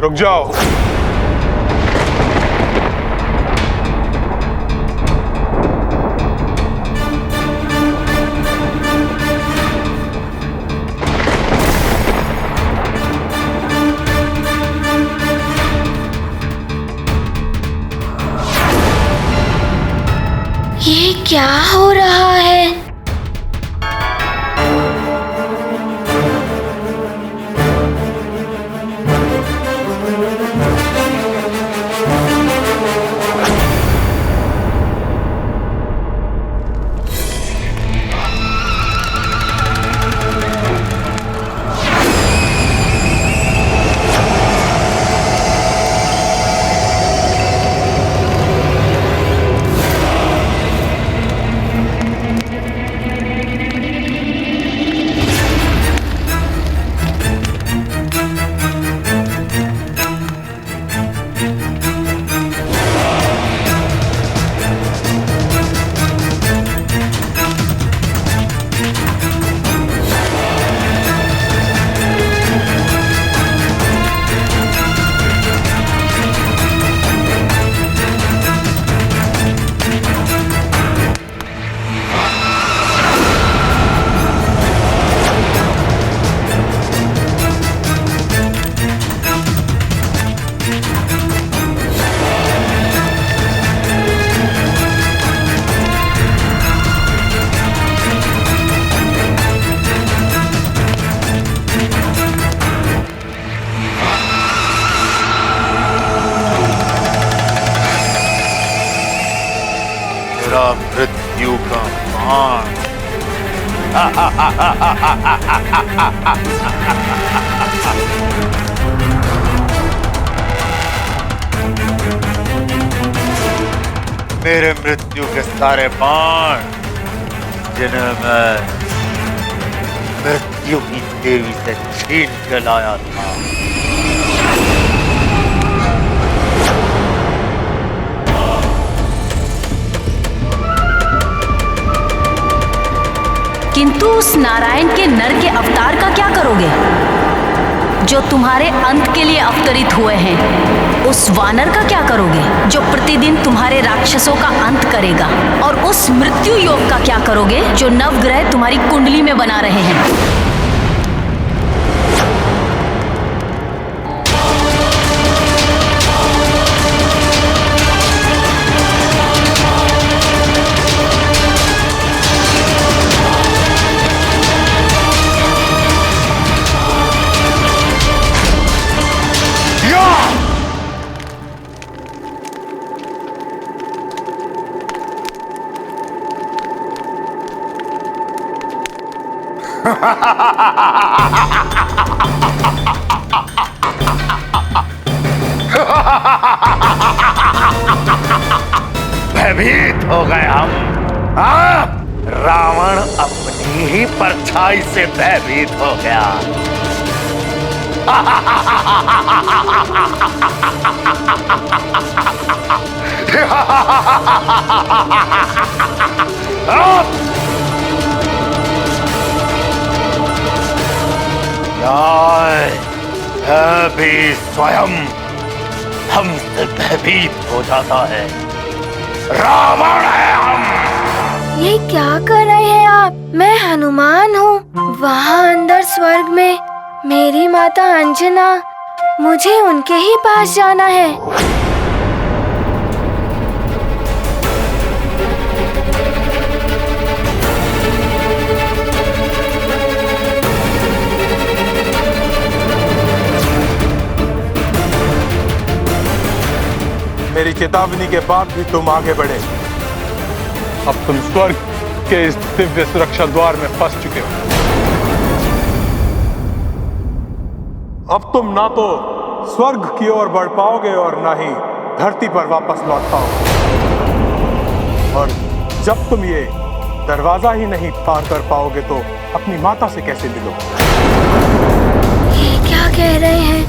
रुक जाओ। ये क्या हो रहा है? मेरा मृत्यु का बाण। मेरे मृत्यु के सारे बाण जिन्हें मैं मृत्यु की देवी से छीन के लाया था। किंतु उस नारायण के नर के अवतार का क्या करोगे जो तुम्हारे अंत के लिए अवतरित हुए हैं? उस वानर का क्या करोगे जो प्रतिदिन तुम्हारे राक्षसों का अंत करेगा? और उस मृत्यु योग का क्या करोगे जो नवग्रह तुम्हारी कुंडली में बना रहे हैं? भयभीत हो गए हम। हाँ? रावण अपनी ही परछाई से भयभीत हो गया। भी स्वयं हमसे भयभीत हो जाता है। रावण है हम। ये क्या कर रहे हैं आप? मैं हनुमान हूँ। वहाँ अंदर स्वर्ग में मेरी माता अंजना, मुझे उनके ही पास जाना है। मेरी चेतावनी के बाद भी तुम आगे बढ़े। अब तुम स्वर्ग के इस दिव्य सुरक्षा द्वार में फंस चुके हो। अब तुम ना तो स्वर्ग की ओर बढ़ पाओगे और ना ही धरती पर वापस लौट पाओगे। और जब तुम ये दरवाजा ही नहीं पार कर पाओगे तो अपनी माता से कैसे मिलोगे? ये क्या कह रहे हैं?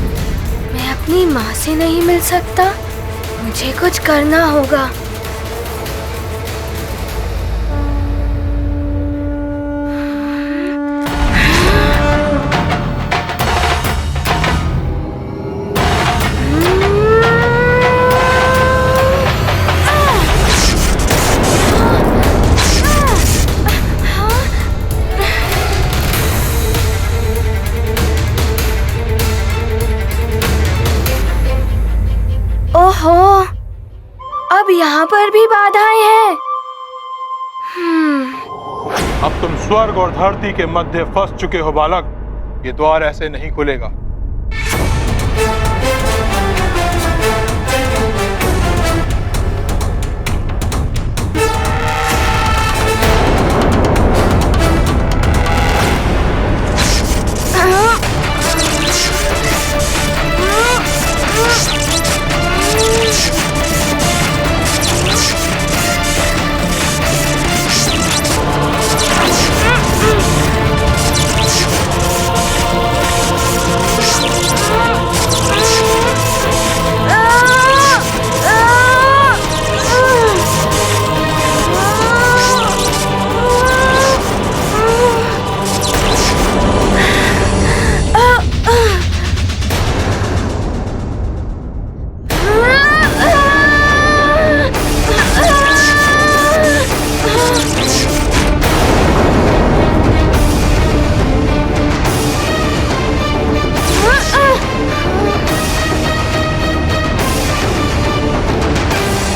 मैं अपनी माँ से नहीं मिल सकता? मुझे कुछ करना होगा। अब यहाँ पर भी बाधाएं हैं। अब तुम स्वर्ग और धरती के मध्य फंस चुके हो बालक। ये द्वार ऐसे नहीं खुलेगा।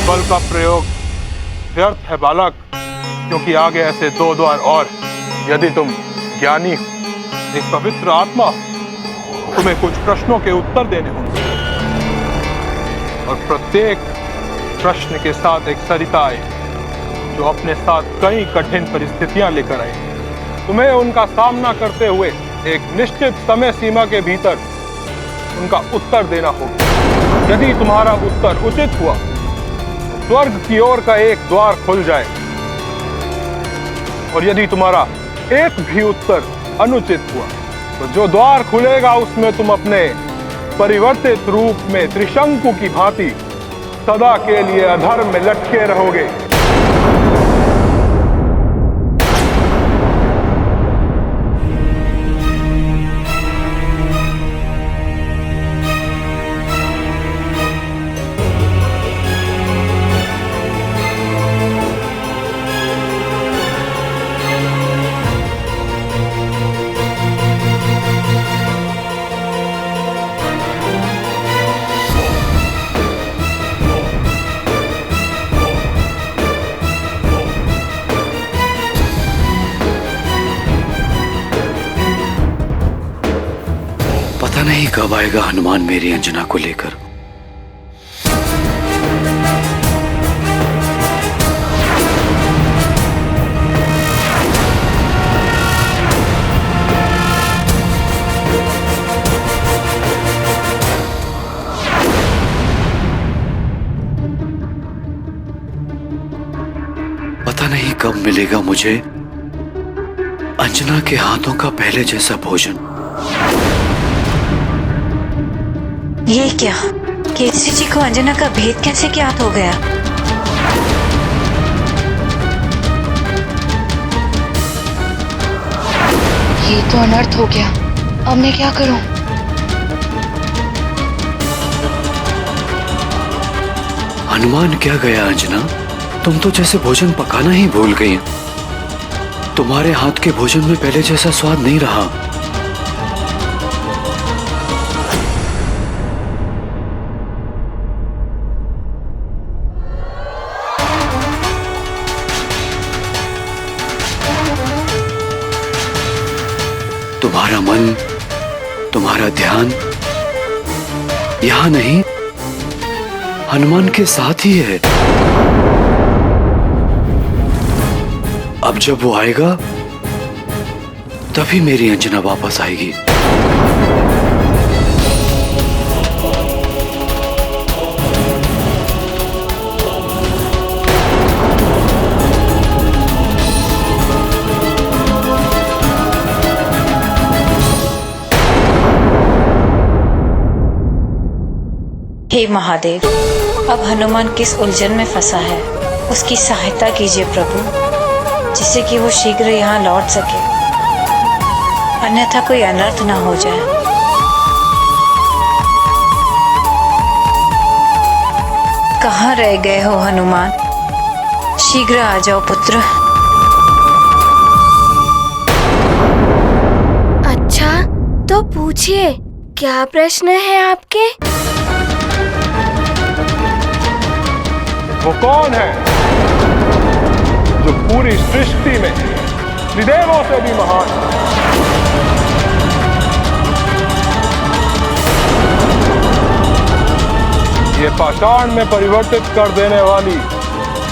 बल का प्रयोग व्यर्थ है बालक, क्योंकि आगे ऐसे 2 द्वार और। यदि तुम ज्ञानी हो, एक पवित्र आत्मा हो, तुम्हें कुछ प्रश्नों के उत्तर देने होंगे और प्रत्येक प्रश्न के साथ एक सरिता आए जो अपने साथ कई कठिन परिस्थितियां लेकर आए। तुम्हें उनका सामना करते हुए एक निश्चित समय सीमा के भीतर उनका उत्तर देना होगा। यदि तुम्हारा उत्तर उचित हुआ, स्वर्ग की ओर का एक द्वार खुल जाए, और यदि तुम्हारा एक भी उत्तर अनुचित हुआ तो जो द्वार खुलेगा उसमें तुम अपने परिवर्तित रूप में त्रिशंकु की भांति सदा के लिए अधर्म में लटके रहोगे। पता नहीं कब आएगा हनुमान मेरी अंजना को लेकर। पता नहीं कब मिलेगा मुझे अंजना के हाथों का पहले जैसा भोजन। ये क्या? केसरी जी को अंजना का भेद कैसे ज्ञात हो गया? ये तो अनर्थ हो गया। अब मैं क्या करूं? हनुमान क्या गया अंजना, तुम तो जैसे भोजन पकाना ही भूल गई। तुम्हारे हाथ के भोजन में पहले जैसा स्वाद नहीं रहा। तुम्हारा मन, तुम्हारा ध्यान यहां नहीं, हनुमान के साथ ही है। अब जब वो आएगा तभी मेरी अंजना वापस आएगी। हे महादेव, अब हनुमान किस उलझन में फंसा है, उसकी सहायता कीजिए प्रभु, जिससे कि वो शीघ्र यहाँ लौट सके, अन्यथा कोई अनर्थ न हो जाए। कहाँ रह गए हो हनुमान? शीघ्र आ जाओ पुत्र। अच्छा, तो पूछिए, क्या प्रश्न है आपके? वो कौन है जो पूरी सृष्टि में त्रिदेवों से भी महान है? ये पाषाण में परिवर्तित कर देने वाली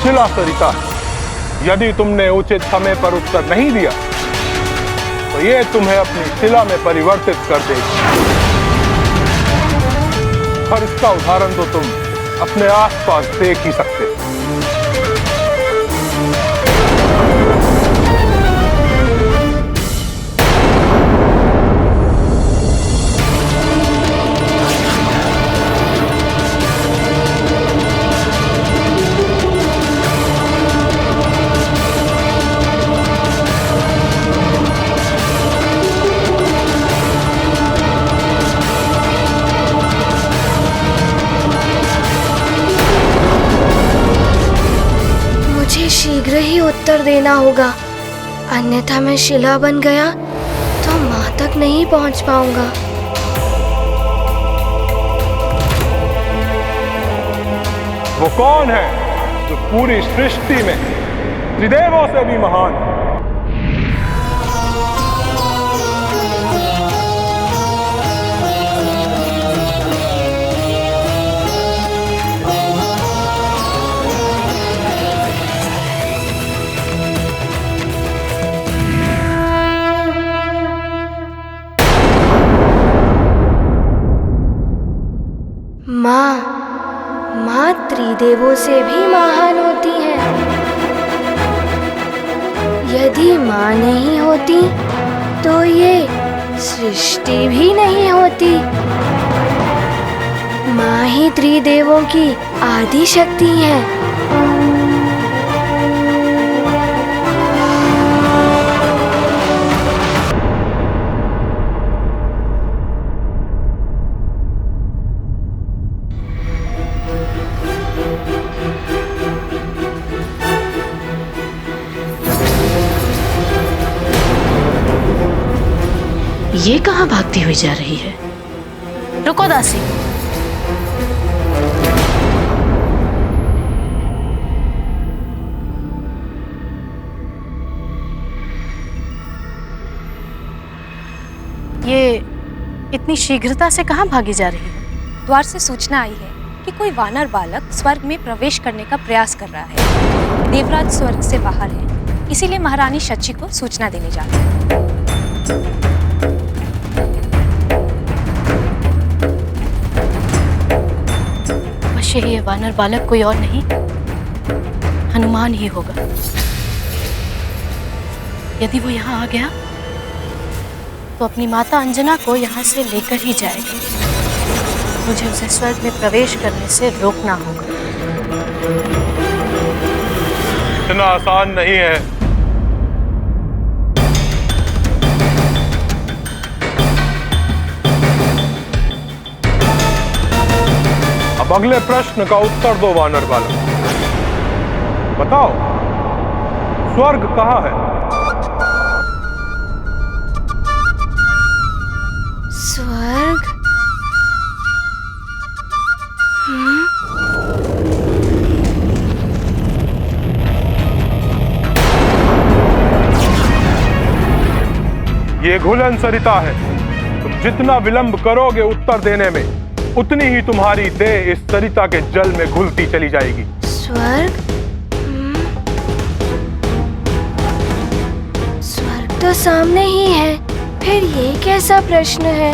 शिला सरिता है। यदि तुमने उचित समय पर उत्तर नहीं दिया तो ये तुम्हें अपनी शिला में परिवर्तित कर देगी। और इसका उदाहरण तो तुम अपने आसपास देख ही सकते हो। शीघ्र ही उत्तर देना होगा, अन्यथा मैं शिला बन गया तो माँ तक नहीं पहुँच पाऊंगा। वो कौन है जो पूरी सृष्टि में त्रिदेवों से भी महान है? माँ त्रिदेवों से भी महान होती है। यदि माँ नहीं होती तो ये सृष्टि भी नहीं होती। माँ ही त्रिदेवों की आदि शक्ति है। ये कहाँ भागती हुई जा रही है? रुको दासी। ये इतनी शीघ्रता से कहाँ भागी जा रही है? द्वार से सूचना आई है कि कोई वानर बालक स्वर्ग में प्रवेश करने का प्रयास कर रहा है। देवराज स्वर्ग से बाहर है, इसीलिए महारानी शची को सूचना देने जा रही है। अवश्य ये वानर बालक कोई और नहीं, हनुमान ही होगा। यदि वो यहाँ आ गया तो अपनी माता अंजना को यहाँ से लेकर ही जाएगा। मुझे उसे स्वर्ग में प्रवेश करने से रोकना होगा। इतना आसान नहीं है। अब अगले प्रश्न का उत्तर दो वानर बालक। बताओ, स्वर्ग कहाँ है? स्वर्ग? ये घुलन सरिता है। तुम जितना विलंब करोगे उत्तर देने में, उतनी ही तुम्हारी देह इस सरिता के जल में घुलती चली जाएगी। स्वर्ग? स्वर्ग तो सामने ही है, फिर ये कैसा प्रश्न है?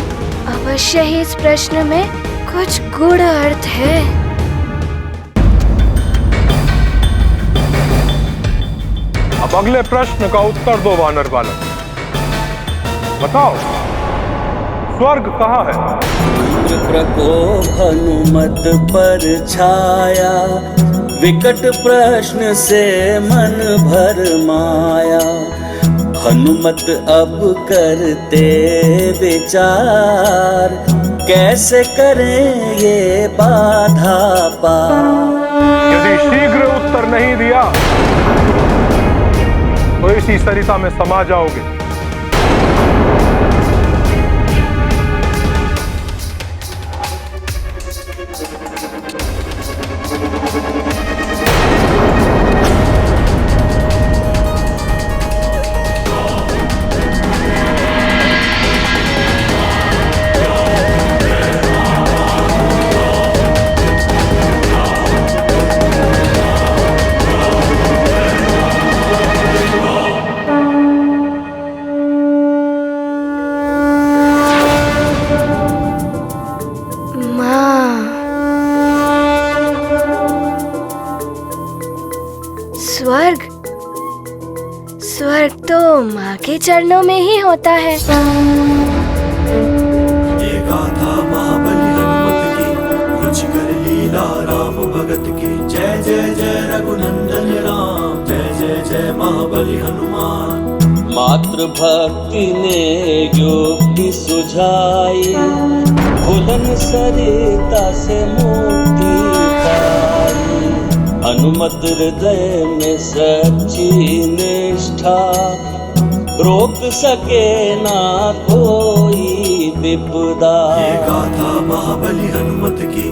अवश्य ही इस प्रश्न में कुछ गूढ़ अर्थ है। अब अगले प्रश्न का उत्तर दो वानर बालक। बताओ, स्वर्ग कहाँ है? प्रकोप हनुमत पर छाया, विकट प्रश्न से मन भर माया। हनुमत अब करते विचार, कैसे करें ये बाधा पार। यदि शीघ्र उत्तर नहीं दिया तो इसी सरिता में समा जाओगे। स्वर्ग स्वर्ग तो माँ के चरणों में ही होता है। ये गाथा महाबली हनुमत की, रुचिकर लीला राम भगत की। जय जय जय रघुनंदन राम, जय जय जय महाबली हनुमान। मातृ भक्ति ने युक्ति सुझाई, भुलन सरिता से मुक्ति पाई। हनुमत हृदय में सच्ची निष्ठा, रोक सके ना कोई विपदा। ये गाथा महाबली हनुमत की,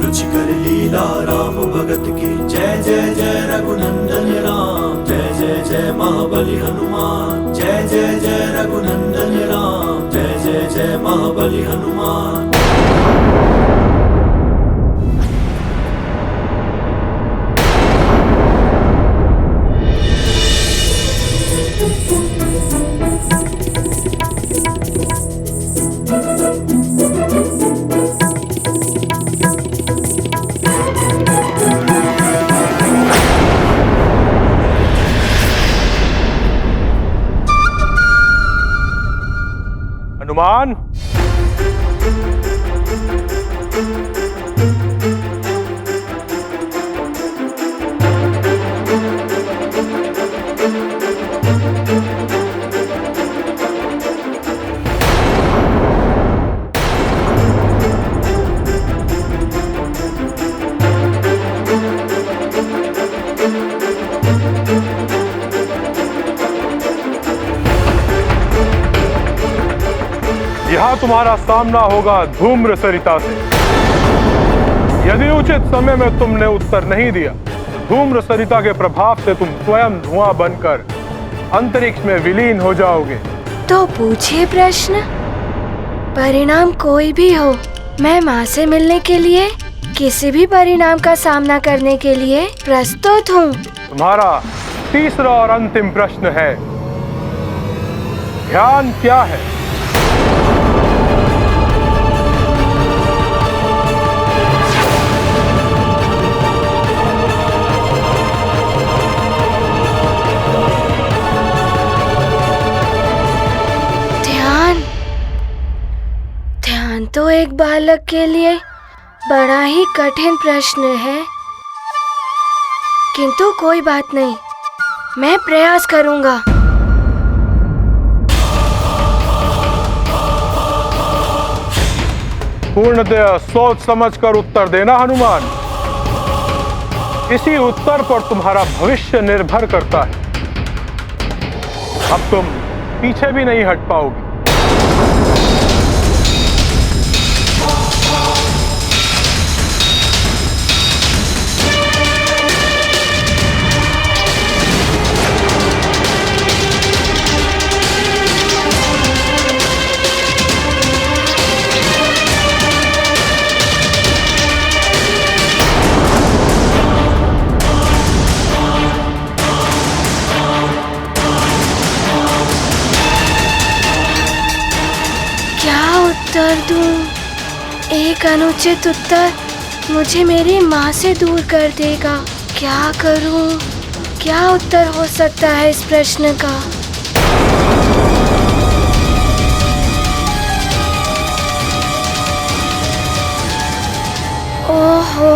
रुचिकर लीला राम भगत की। जय जय जय रघुनंदन राम, जय जय जय महाबली हनुमान। जय जय जय रघुनंदन राम, जय जय जय महाबली हनुमान। हनुमान, यहाँ तुम्हारा सामना होगा धूम्र सरिता से। यदि उचित समय में तुमने उत्तर नहीं दिया, धूम्र सरिता के प्रभाव से तुम स्वयं धुआं बनकर अंतरिक्ष में विलीन हो जाओगे। तो पूछिए प्रश्न, परिणाम कोई भी हो, मैं माँ से मिलने के लिए, किसी भी परिणाम का सामना करने के लिए प्रस्तुत हूँ। तुम्हारा तीसरा और अंतिम प्रश्न है, ध्यान क्या है? तो एक बालक के लिए बड़ा ही कठिन प्रश्न है, किंतु कोई बात नहीं, मैं प्रयास करूंगा। पूर्णतः सोच समझकर उत्तर देना हनुमान। इसी उत्तर पर तुम्हारा भविष्य निर्भर करता है। अब तुम पीछे भी नहीं हट पाओगे। उत्तर दूं? एक अनुचित उत्तर मुझे मेरी माँ से दूर कर देगा। क्या करूं? क्या उत्तर हो सकता है इस प्रश्न का? ओहो,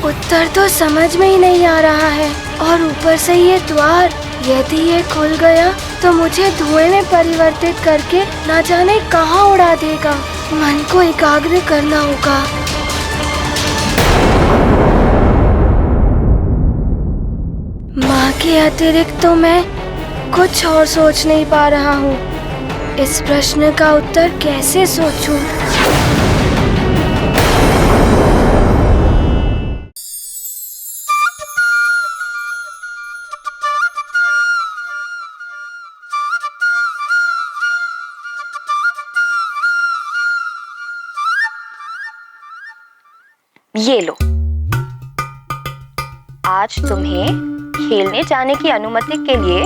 उत्तर तो समझ में ही नहीं आ रहा है। और ऊपर से ये द्वार, यदि ये खुल गया तो मुझे धुएं में परिवर्तित करके ना जाने कहाँ उड़ा देगा। मन को एकाग्र करना होगा। माँ के अतिरिक्त तो मैं कुछ और सोच नहीं पा रहा हूँ। इस प्रश्न का उत्तर कैसे सोचूं? ये लो, आज तुम्हें खेलने जाने की अनुमति के लिए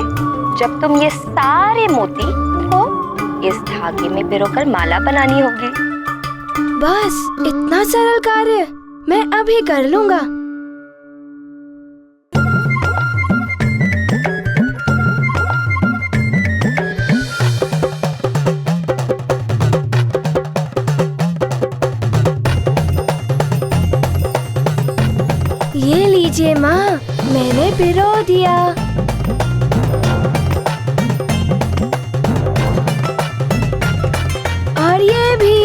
जब तुम ये सारे मोती को इस धागे में पिरोकर माला बनानी होगी। बस इतना सरल कार्य मैं अभी कर लूंगा। ये लीजिए माँ, मैंने पिरो दिया। और ये भी।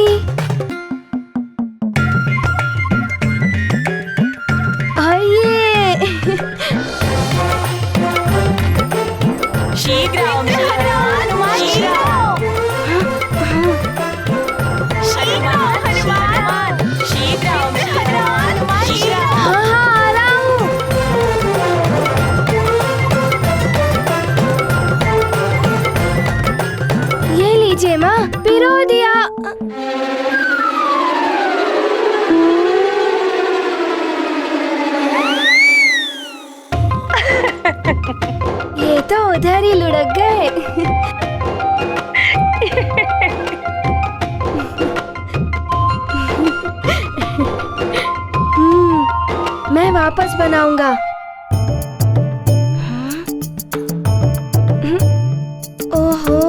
और ये। शीघ्र लीजिए माँ, पिरो दिया। ये तो उधर ही लुढ़क गए। मैं वापस बनाऊंगा। ओहो।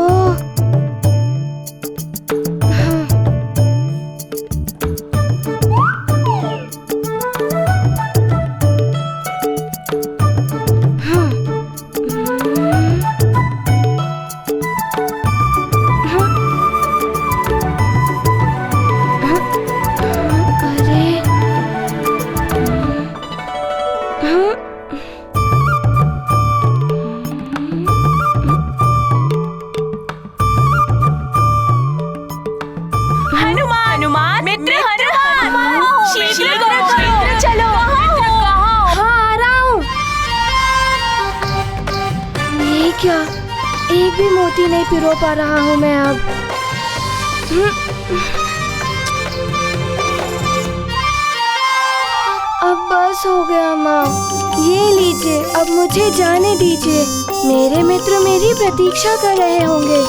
क्या एक भी मोती नहीं पिरो पा रहा हूँ मैं अब। अब बस हो गया माँ, ये लीजिए, अब मुझे जाने दीजिए। मेरे मित्र मेरी प्रतीक्षा कर रहे होंगे।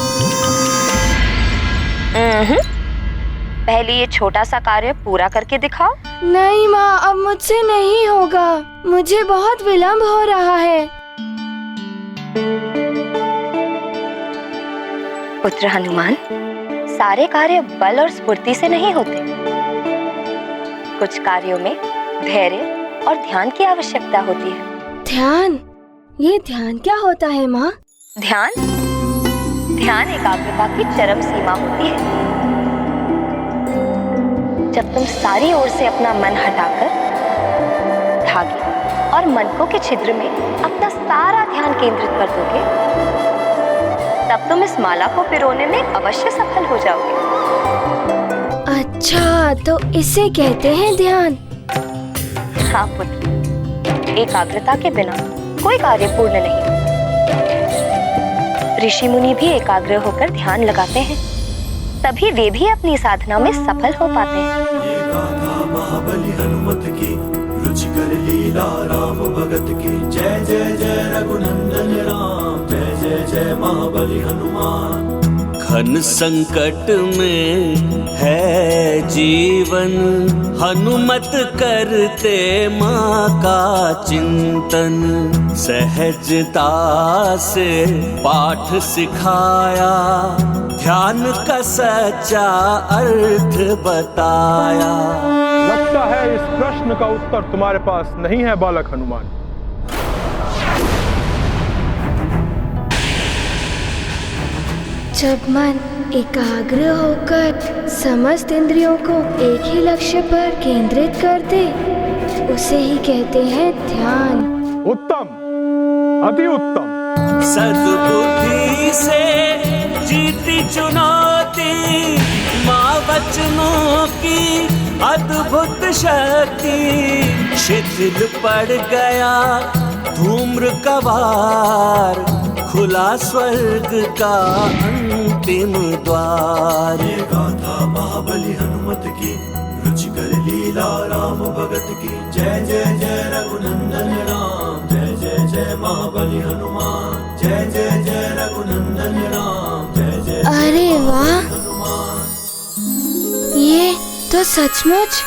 पहले ये छोटा सा कार्य पूरा करके दिखाओ। नहीं माँ, अब मुझसे नहीं होगा, मुझे बहुत विलंब हो रहा है। पुत्र हनुमान, सारे कार्य बल और स्फूर्ति से नहीं होते। कुछ कार्यों में धैर्य और ध्यान की आवश्यकता होती है। ध्यान? ये ध्यान क्या होता है माँ? ध्यान एकाग्रता की चरम सीमा होती है। जब तुम सारी ओर से अपना मन हटाकर धागे और मनकों के छिद्र में अपना सारा ध्यान केंद्रित कर दोगे, तब तुम इस माला को पिरोने में अवश्य सफल हो जाओगे। अच्छा, तो इसे कहते हैं ध्यान। हाँ पुत्र, एकाग्रता के बिना कोई कार्य पूर्ण नहीं। ऋषि मुनि भी एकाग्र होकर ध्यान लगाते हैं, तभी वे भी अपनी साधना में सफल हो पाते हैं। ये गाथा महाबली हनुमत की, रुचिकर लीला राम भगत की। जय जय जय रघुनंदन राम, जय जय जय महाबली हनुमान। घन संकट में है जीवन, हनुमत करते माँ का चिंतन। सहजता से पाठ सिखाया, ध्यान का सच्चा अर्थ बताया। लगता है इस प्रश्न का उत्तर तुम्हारे पास नहीं है बालक हनुमान। जब मन एकाग्र होकर समस्त इंद्रियों को एक ही लक्ष्य पर केंद्रित कर दे, उसे ही कहते हैं ध्यान। उत्तम, अति उत्तम। सद्बुद्धि से जीती चुनौती, माँ वचनों की अद्भुत शक्ति। शिथिल पड़ गया धूम्र कवार, खुला स्वर्ग का अंतिम द्वार। ये गाथा महाबली हनुमत की, रुचिकर लीला राम भगत की। जय जय जय रघुनंदन राम, जय जय जय महाबली हनुमान। जय जय जय रघुनंदन राम, जय जय। अरे वाह, ये तो सचमुच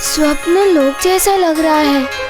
स्वप्न लोक जैसा लग रहा है।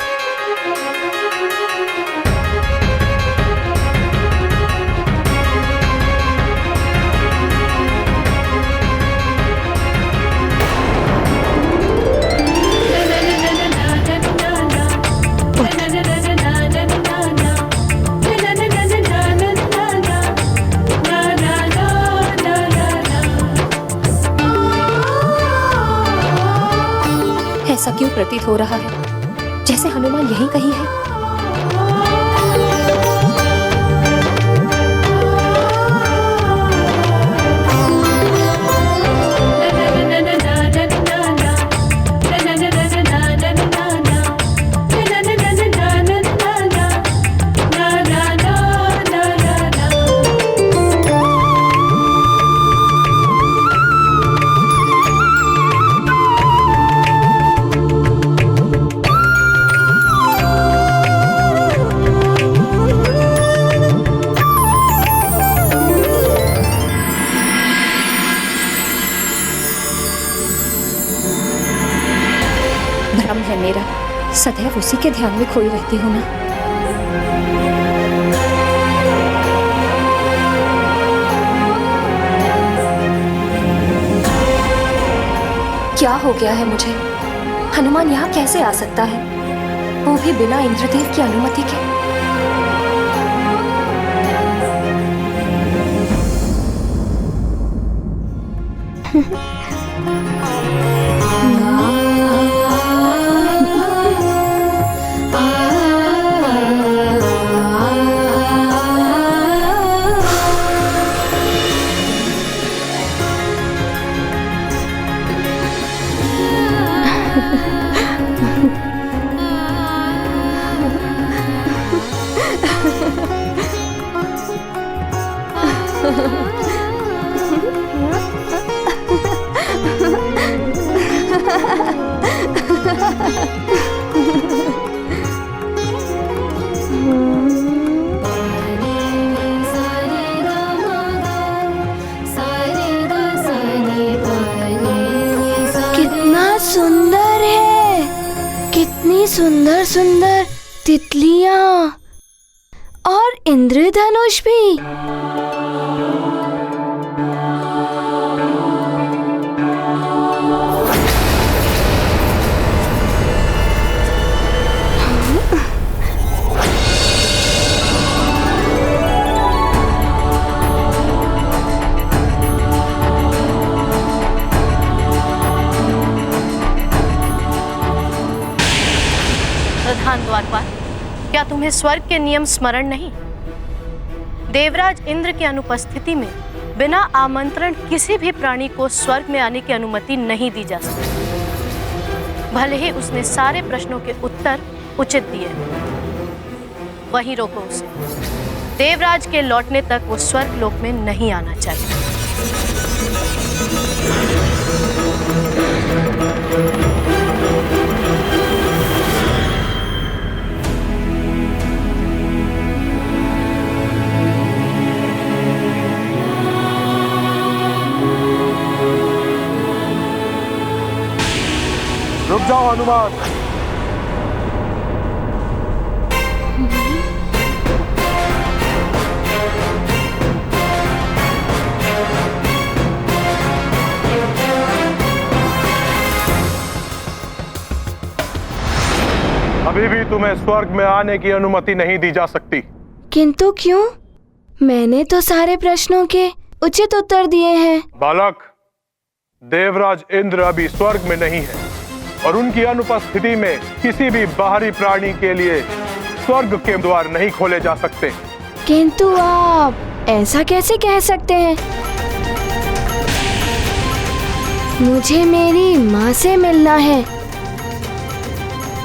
ऐसा क्यों प्रतीत हो रहा है जैसे हनुमान यहीं कहीं है? भ्रम है मेरा, सदैव उसी के ध्यान में खोई रहती हूँ ना। क्या हो गया है मुझे? हनुमान यहाँ कैसे आ सकता है, वो भी बिना इंद्रदेव की अनुमति के? कितना सुंदर है, कितनी सुंदर सुंदर तितलियां और इंद्रधनुष भी। प्रधान द्वारपाल, क्या तुम्हें स्वर्ग के नियम स्मरण नहीं? देवराज इंद्र की अनुपस्थिति में बिना आमंत्रण किसी भी प्राणी को स्वर्ग में आने की अनुमति नहीं दी जा सकती। भले ही उसने सारे प्रश्नों के उत्तर उचित दिए, वहीं रोको उसे। देवराज के लौटने तक वो स्वर्ग लोक में नहीं आना चाहिए। रुक जाओ हनुमान। अभी भी तुम्हें स्वर्ग में आने की अनुमति नहीं दी जा सकती। किंतु क्यों? मैंने तो सारे प्रश्नों के उचित उत्तर दिए हैं। बालक, देवराज इंद्र अभी स्वर्ग में नहीं है और उनकी अनुपस्थिति में किसी भी बाहरी प्राणी के लिए स्वर्ग के द्वार नहीं खोले जा सकते। किंतु आप ऐसा कैसे कह सकते हैं? मुझे मेरी माँ से मिलना है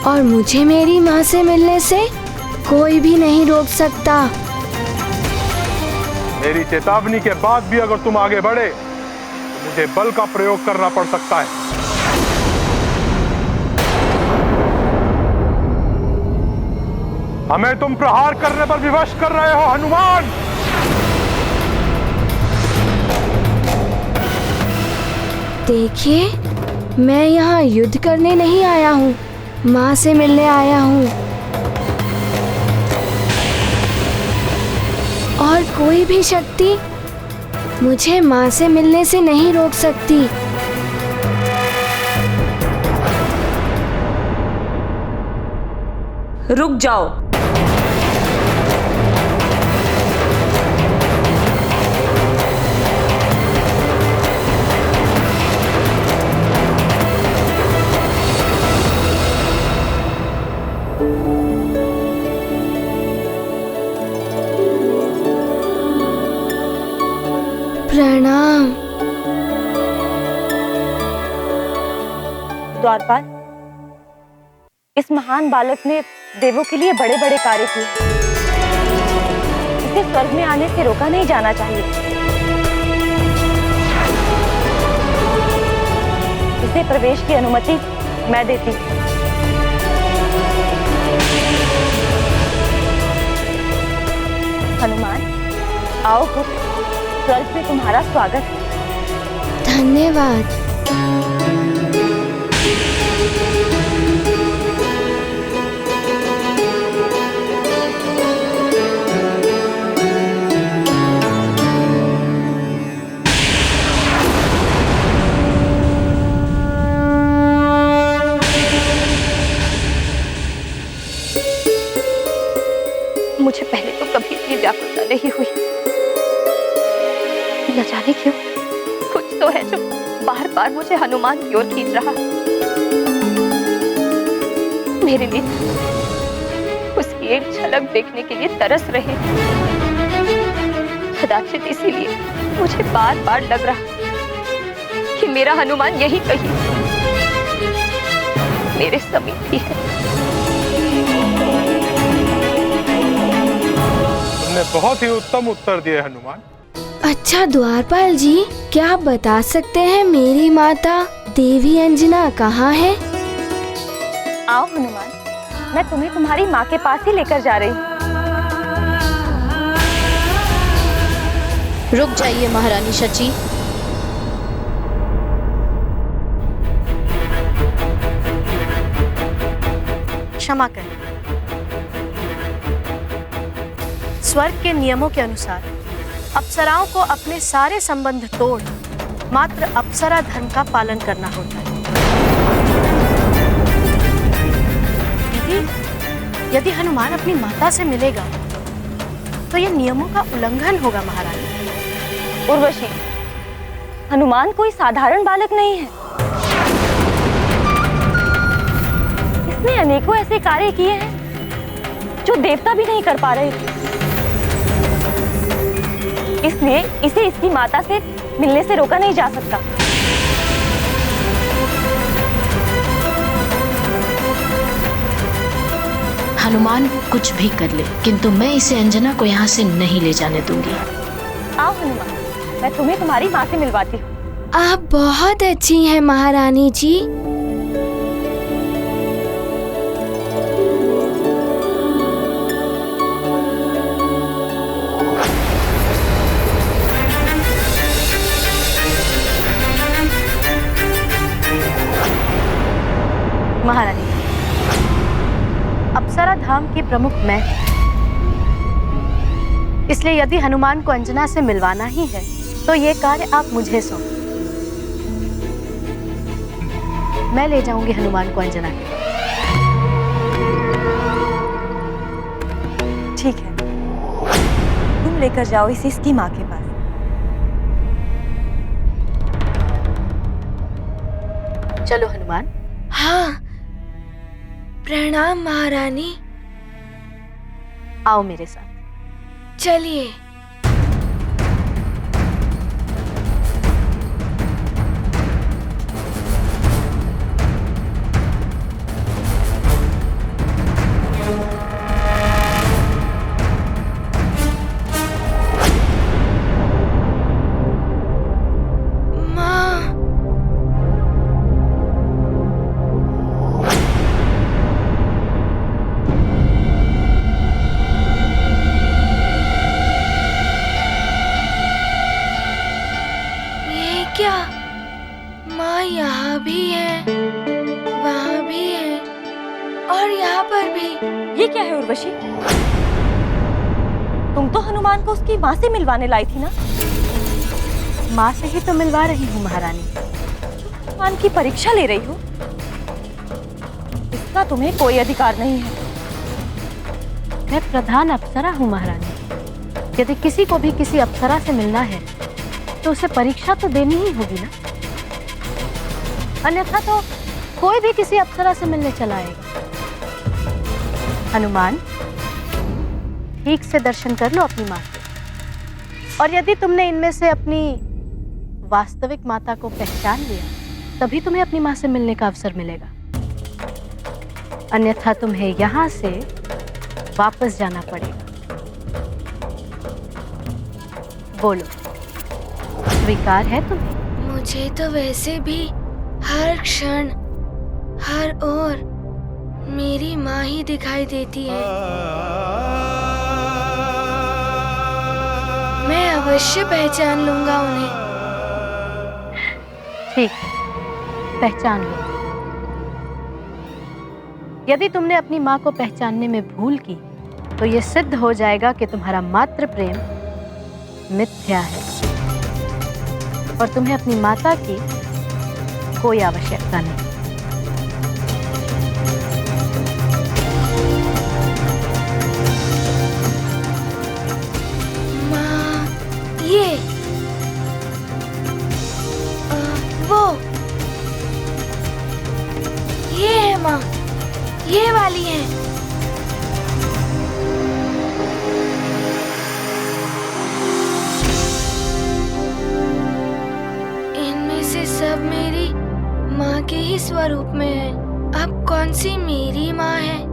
और मुझे मेरी माँ से मिलने से कोई भी नहीं रोक सकता। मेरी चेतावनी के बाद भी अगर तुम आगे बढ़े तो मुझे बल का प्रयोग करना पड़ सकता है। हमें तुम प्रहार करने पर विवश कर रहे हो हनुमान। देखिए, मैं यहाँ युद्ध करने नहीं आया हूँ, माँ से मिलने आया हूँ। और कोई भी शक्ति मुझे माँ से मिलने से नहीं रोक सकती। रुक जाओ। द्वारपाल, इस महान बालक ने देवों के लिए बड़े बड़े कार्य किए। इसे स्वर्ग में आने से रोका नहीं जाना चाहिए। इसे प्रवेश की अनुमति मैं देती हूँ। हनुमान, आओ पुत्र, स्वर्ग में तुम्हारा स्वागत है। धन्यवाद। मुझे पहले तो कभी इतनी व्याकुलता नहीं हुई। न जाने क्यों कुछ तो है जो बार बार मुझे हनुमान की ओर खींच रहा है। मेरे लिए उसकी एक झलक देखने के लिए तरस रहे। कदाचित इसीलिए मुझे बार बार लग रहा कि मेरा हनुमान यही कहीं मेरे समीप ही है। तुमने बहुत ही उत्तम उत्तर दिए हनुमान। अच्छा द्वारपाल जी, क्या आप बता सकते हैं मेरी माता देवी अंजना कहाँ है? आओ हनुमान, मैं तुम्हें तुम्हारी माँ के पास ही लेकर जा रही हूँ। रुक जाइए महारानी शची। क्षमा करें। स्वर्ग के नियमों के अनुसार अप्सराओं को अपने सारे संबंध तोड़ मात्र अप्सरा धर्म का पालन करना होता है। यदि हनुमान अपनी माता से मिलेगा तो यह नियमों का उल्लंघन होगा महारानी। उर्वशी, हनुमान कोई साधारण बालक नहीं है। इसने अनेकों ऐसे कार्य किए हैं जो देवता भी नहीं कर पा रहे थे। इसलिए इसे इसकी माता से मिलने से रोका नहीं जा सकता। हनुमान कुछ भी कर ले, किंतु मैं इसे अंजना को यहाँ से नहीं ले जाने दूंगी। आओ हनुमान, मैं तुम्हें तुम्हारी माँ से मिलवाती हूँ। आप बहुत अच्छी हैं महारानी जी। महारानी, अप्सरा धाम की प्रमुख मैं, इसलिए यदि हनुमान को अंजना से मिलवाना ही है तो ये कार्य आप मुझे सौंप। मैं ले जाऊंगी हनुमान को अंजना के पास। ठीक है, तुम लेकर जाओ इसे इसकी माँ के पास। चलो हनुमान। हाँ, प्रणाम महारानी। आओ मेरे साथ। चलिए। क्या माँ यहाँ भी है, वहाँ भी है और यहाँ पर भी? ये क्या है उर्वशी? तुम तो हनुमान को उसकी माँ से मिलवाने लाई थी ना? माँ से ही तो मिलवा रही हूँ महारानी। हनुमान की परीक्षा ले रही हो? इसका तुम्हें कोई अधिकार नहीं है। मैं प्रधान अप्सरा हूँ महारानी। यदि किसी को भी किसी अप्सरा से मिलना है तो उसे परीक्षा तो देनी ही होगी ना, अन्यथा तो कोई भी किसी अप्सरा से मिलने चला आएगा। हनुमान, ठीक से दर्शन कर लो अपनी माँ के, और यदि तुमने इनमें से अपनी वास्तविक माता को पहचान लिया तभी तुम्हें अपनी माँ से मिलने का अवसर मिलेगा, अन्यथा तुम्हें यहाँ से वापस जाना पड़ेगा। बोलो, स्वीकार है तुम्हें? मुझे तो वैसे भी हर क्षण हर ओर मेरी माँ ही दिखाई देती है। मैं अवश्य पहचान लूंगा उन्हें। ठीक है, पहचान लो। यदि तुमने अपनी माँ को पहचानने में भूल की तो ये सिद्ध हो जाएगा कि तुम्हारा मातृ प्रेम मिथ्या है और तुम्हें अपनी माता की कोई आवश्यकता नहीं। माँ, ये वो ये है माँ, ये वाली है। इनमें से सब मेरी माँ के ही स्वरूप में है। अब कौन सी मेरी माँ है?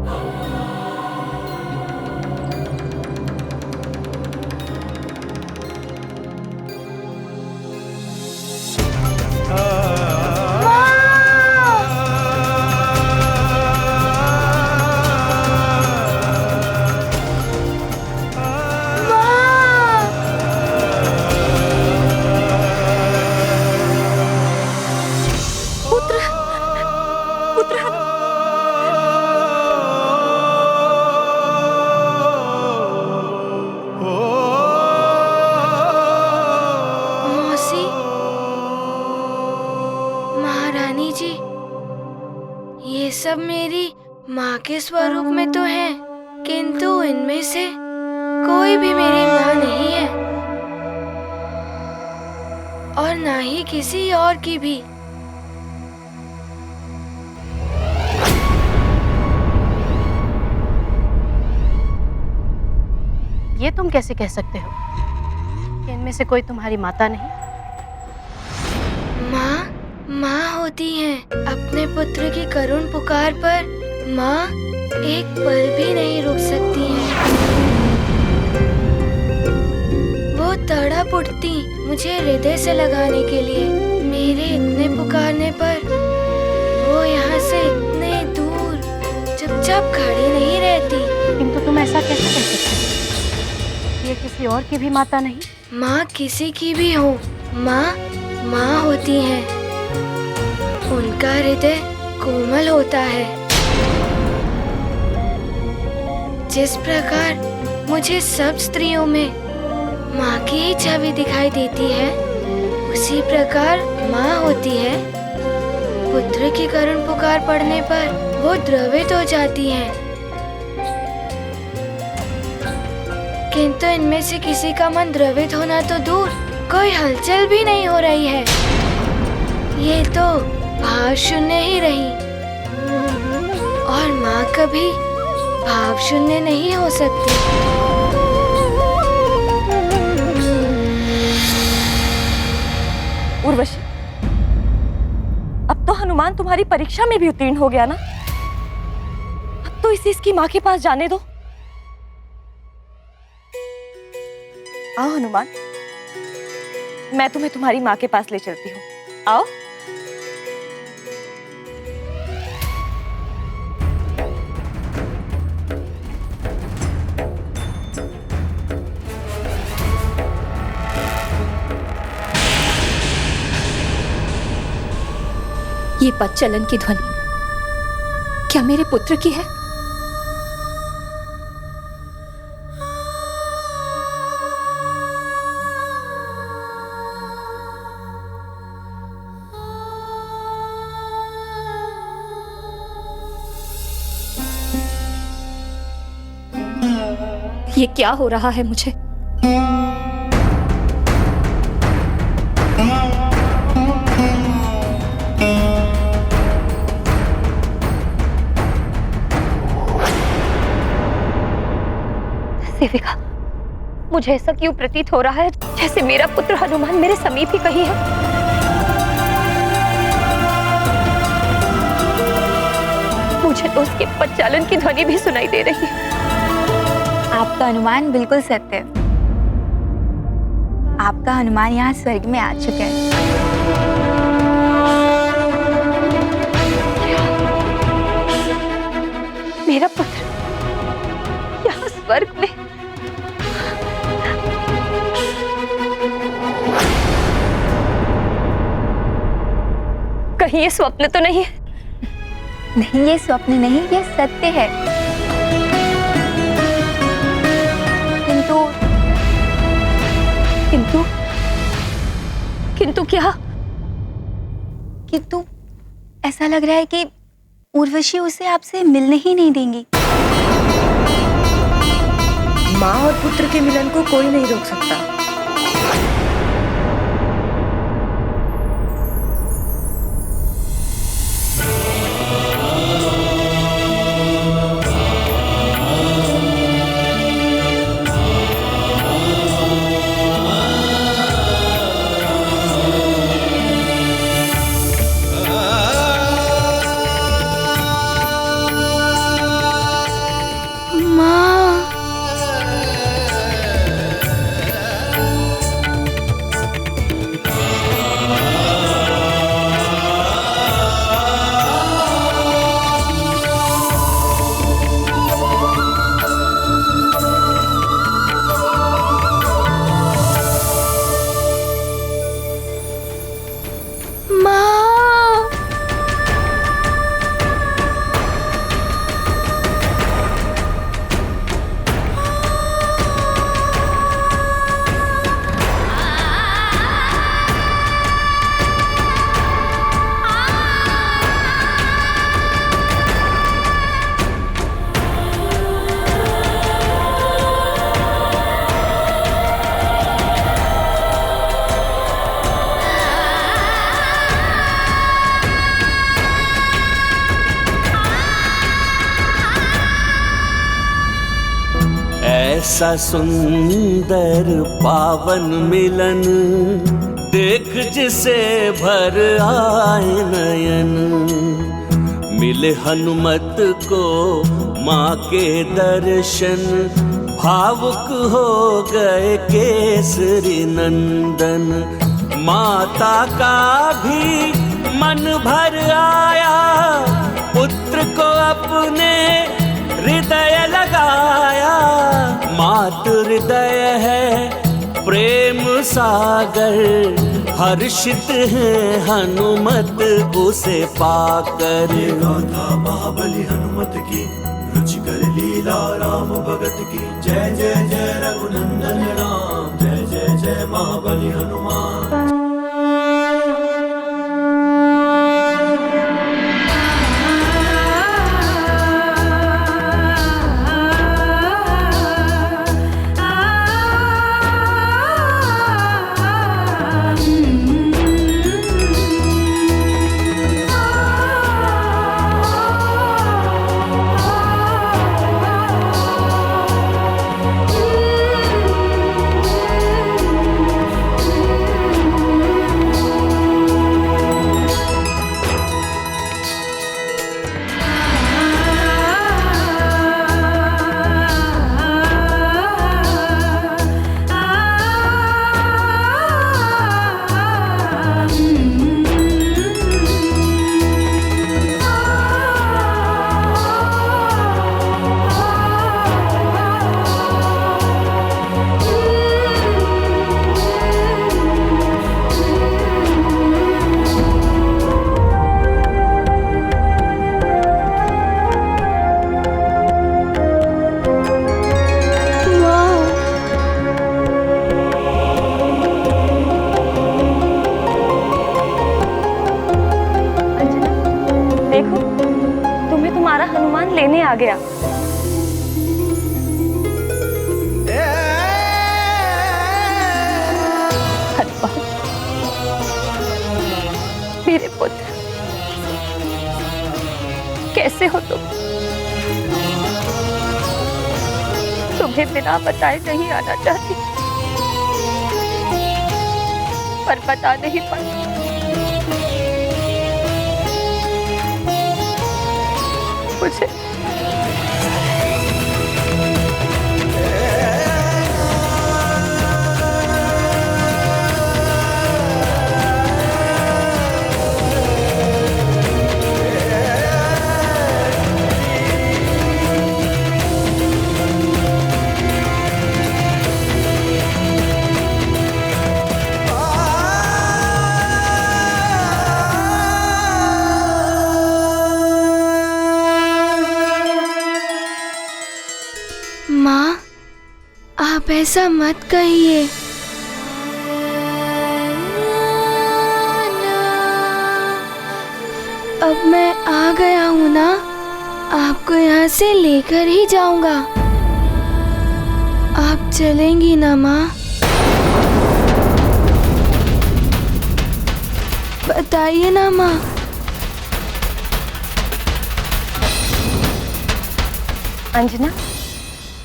सब मेरी माँ के स्वरूप में तो है, किंतु इनमें से कोई भी मेरी माँ नहीं है और ना ही किसी और की भी। ये तुम कैसे कह सकते हो कि इनमें से कोई तुम्हारी माता नहीं? माँ होती हैं। अपने पुत्र की करुण पुकार पर माँ एक पल भी नहीं रुक सकती हैं। वो तड़प उठती मुझे हृदय से लगाने के लिए। मेरे इतने पुकारने पर वो यहाँ से इतने दूर चुपचाप खड़ी नहीं रहती। किंतु तुम ऐसा कैसे कह सकते हो? ये किसी और की भी माता नहीं? माँ किसी की भी हो, माँ होती हैं। उनका हृदय कोमल होता है। जिस प्रकार मुझे सब स्त्रियों में माँ की ही छवि दिखाई देती है, उसी प्रकार माँ होती है। पुत्र की करुण पुकार पड़ने पर वो द्रवित हो जाती हैं। किंतु इनमें से किसी का मन द्रवित होना तो दूर, कोई हलचल भी नहीं हो रही है। ये तो भाव शून्य ही रही और माँ कभी भाव शून्य नहीं हो सकती। उर्वशी, अब तो हनुमान तुम्हारी परीक्षा में भी उत्तीर्ण हो गया ना? अब तो इसे इसकी माँ के पास जाने दो। आओ हनुमान, मैं तुम्हें तुम्हारी माँ के पास ले चलती हूँ। आओ। ये पदचलन की ध्वनि क्या मेरे पुत्र की है? ये क्या हो रहा है मुझे? सेविका, मुझे ऐसा क्यों प्रतीत हो रहा है जैसे मेरा पुत्र हनुमान मेरे समीप ही कहीं है। मुझे तो उसके प्रचालन की ध्वनि भी सुनाई दे रही है। आपका अनुमान बिल्कुल सत्य है। आपका हनुमान यहाँ स्वर्ग में आ चुका है। मेरा पुत्र यहाँ स्वर्ग में। कहीं ये स्वप्न तो नहीं है? नहीं, ये स्वप्न नहीं, ये सत्य है। किंतु किंतु किंतु क्या? किंतु ऐसा लग रहा है कि उर्वशी उसे आपसे मिलने ही नहीं देंगी। माँ और पुत्र के मिलन को कोई नहीं रोक सकता। ऐसा सुंदर पावन मिलन देख जिसे भर आए नयन। मिले हनुमत को माँ के दर्शन, भावुक हो गए केसरी नंदन। माता का भी मन भर आया, पुत्र को अपने हृदय लगाया। मातृ हृदय है प्रेम सागर, हर्षित है हनुमत उसे पाकर। ये गाथा महाबली हनुमत की, रुचिकर लीला राम भगत की। जय जय जय रघुनंदन राम, जय जय जय महाबली हनुमान। लेने आ गया। हनुमान, मेरे पुत्र, कैसे हो तुम? तुम्हें बिना बताए नहीं आना चाहती, पर बता नहीं पाई। कुछ मुझे। माँ, आप ऐसा मत कहिए। अब मैं आ गया हूँ ना, आपको यहाँ से लेकर ही जाऊंगा। आप चलेंगी ना माँ? बताइए ना माँ। अंजना,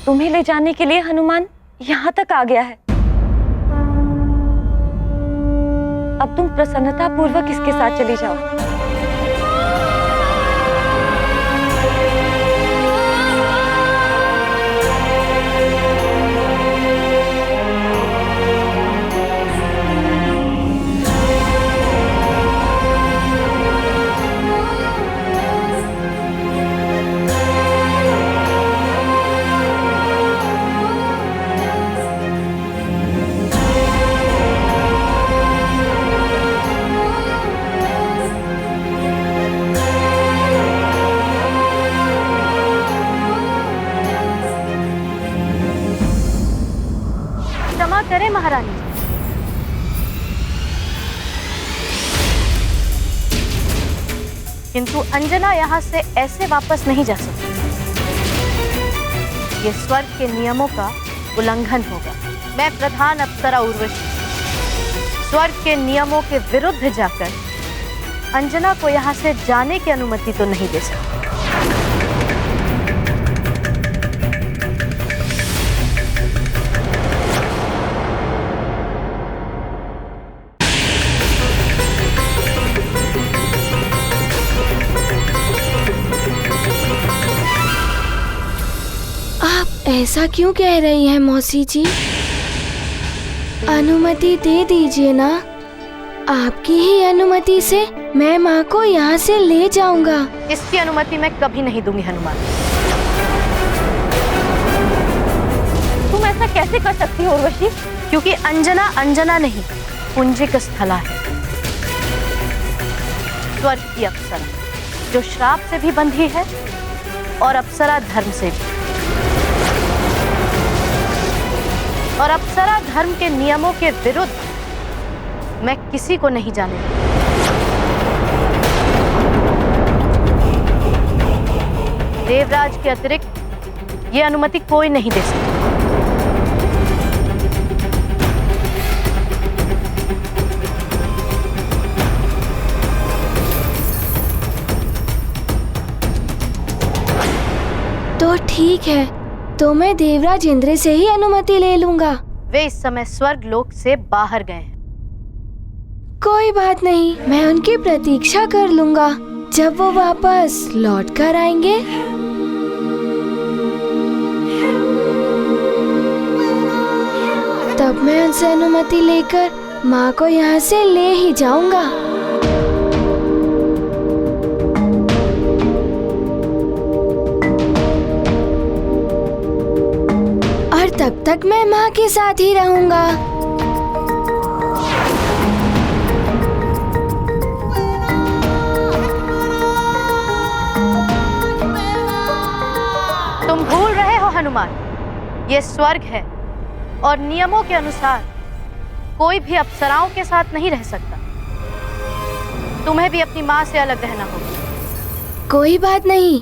तुम्हें ले जाने के लिए हनुमान यहाँ तक आ गया है। अब तुम प्रसन्नता पूर्वक इसके साथ चली जाओ। क्षमा करें महारानी, किंतु अंजना यहाँ से ऐसे वापस नहीं जा सकती। ये स्वर्ग के नियमों का उल्लंघन होगा। मैं प्रधान अप्सरा उर्वशी स्वर्ग के नियमों के विरुद्ध जाकर अंजना को यहाँ से जाने की अनुमति तो नहीं दे सकती। ऐसा क्यों कह रही हैं मौसी जी? अनुमति दे दीजिए ना। आपकी ही अनुमति से मैं माँ को यहाँ से ले जाऊंगा। इसकी अनुमति मैं कभी नहीं दूंगी हनुमान। तुम ऐसा कैसे कर सकती हो उर्वशी? क्योंकि अंजना अंजना नहीं, पुंजिक स्थला है। स्वर्ग की अप्सरा जो श्राप से भी बंधी है और अप्सरा धर्म से भी। और अप्सरा धर्म के नियमों के विरुद्ध मैं किसी को नहीं जाने दूंगी। देवराज के अतिरिक्त ये अनुमति कोई नहीं दे सकता। तो ठीक है, तो मैं देवराज इंद्र से ही अनुमति ले लूंगा। वे इस समय स्वर्ग लोक से बाहर गए हैं। कोई बात नहीं, मैं उनकी प्रतीक्षा कर लूंगा। जब वो वापस लौट कर आएंगे तब मैं उनसे अनुमति लेकर माँ को यहाँ से ले ही जाऊंगा। और तब तक मैं माँ के साथ ही रहूंगा। तुम भूल रहे हो हनुमान, ये स्वर्ग है और नियमों के अनुसार कोई भी अप्सराओं के साथ नहीं रह सकता। तुम्हें भी अपनी माँ से अलग रहना होगा। कोई बात नहीं,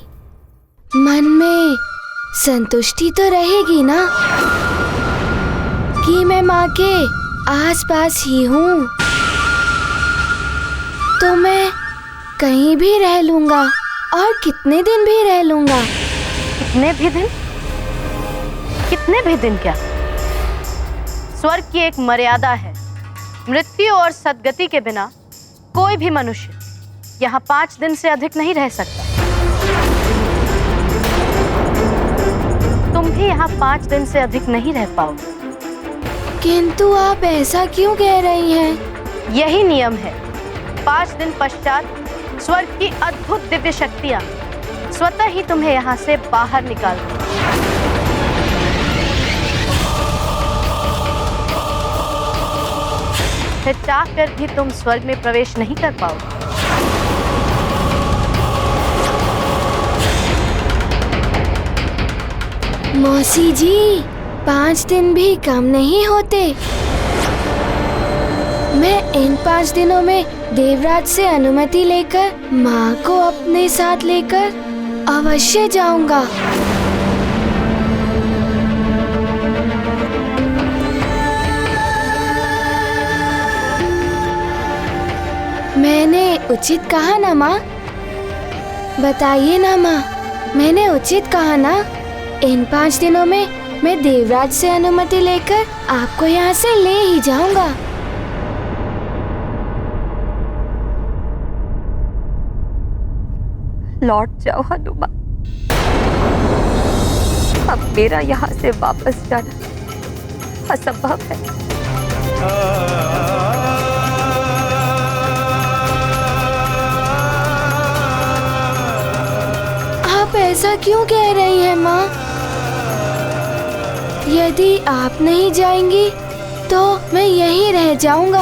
मन में संतुष्टि तो रहेगी ना कि मैं माँ के आसपास ही हूँ। तो मैं कहीं भी रह लूंगा और कितने दिन भी रह लूंगा। कितने भी दिन? कितने भी दिन क्या? स्वर्ग की एक मर्यादा है। मृत्यु और सद्गति के बिना कोई भी मनुष्य यहाँ 5 दिन से अधिक नहीं रह सकता। भी यहाँ 5 दिन से अधिक नहीं रह पाओगे। किंतु आप ऐसा क्यों कह रही हैं? यही नियम है। 5 दिन पश्चात स्वर्ग की अद्भुत दिव्य शक्तियाँ स्वतः ही तुम्हें यहाँ से बाहर निकाल देंगी। फिर चाह कर भी तुम स्वर्ग में प्रवेश नहीं कर पाओगे। मौसी जी, 5 दिन भी कम नहीं होते। मैं इन 5 दिनों में देवराज से अनुमति लेकर माँ को अपने साथ लेकर अवश्य जाऊंगा। मैंने उचित कहा ना माँ? बताइए ना माँ, मैंने उचित कहा ना? इन 5 दिनों में मैं देवराज से अनुमति लेकर आपको यहाँ से ले ही जाऊंगा। लौट जाओ हनुमान। अब मेरा यहाँ से वापस जाना असंभव है। आप ऐसा क्यों कह रही हैं माँ? यदि आप नहीं जाएंगी तो मैं यहीं रह जाऊंगा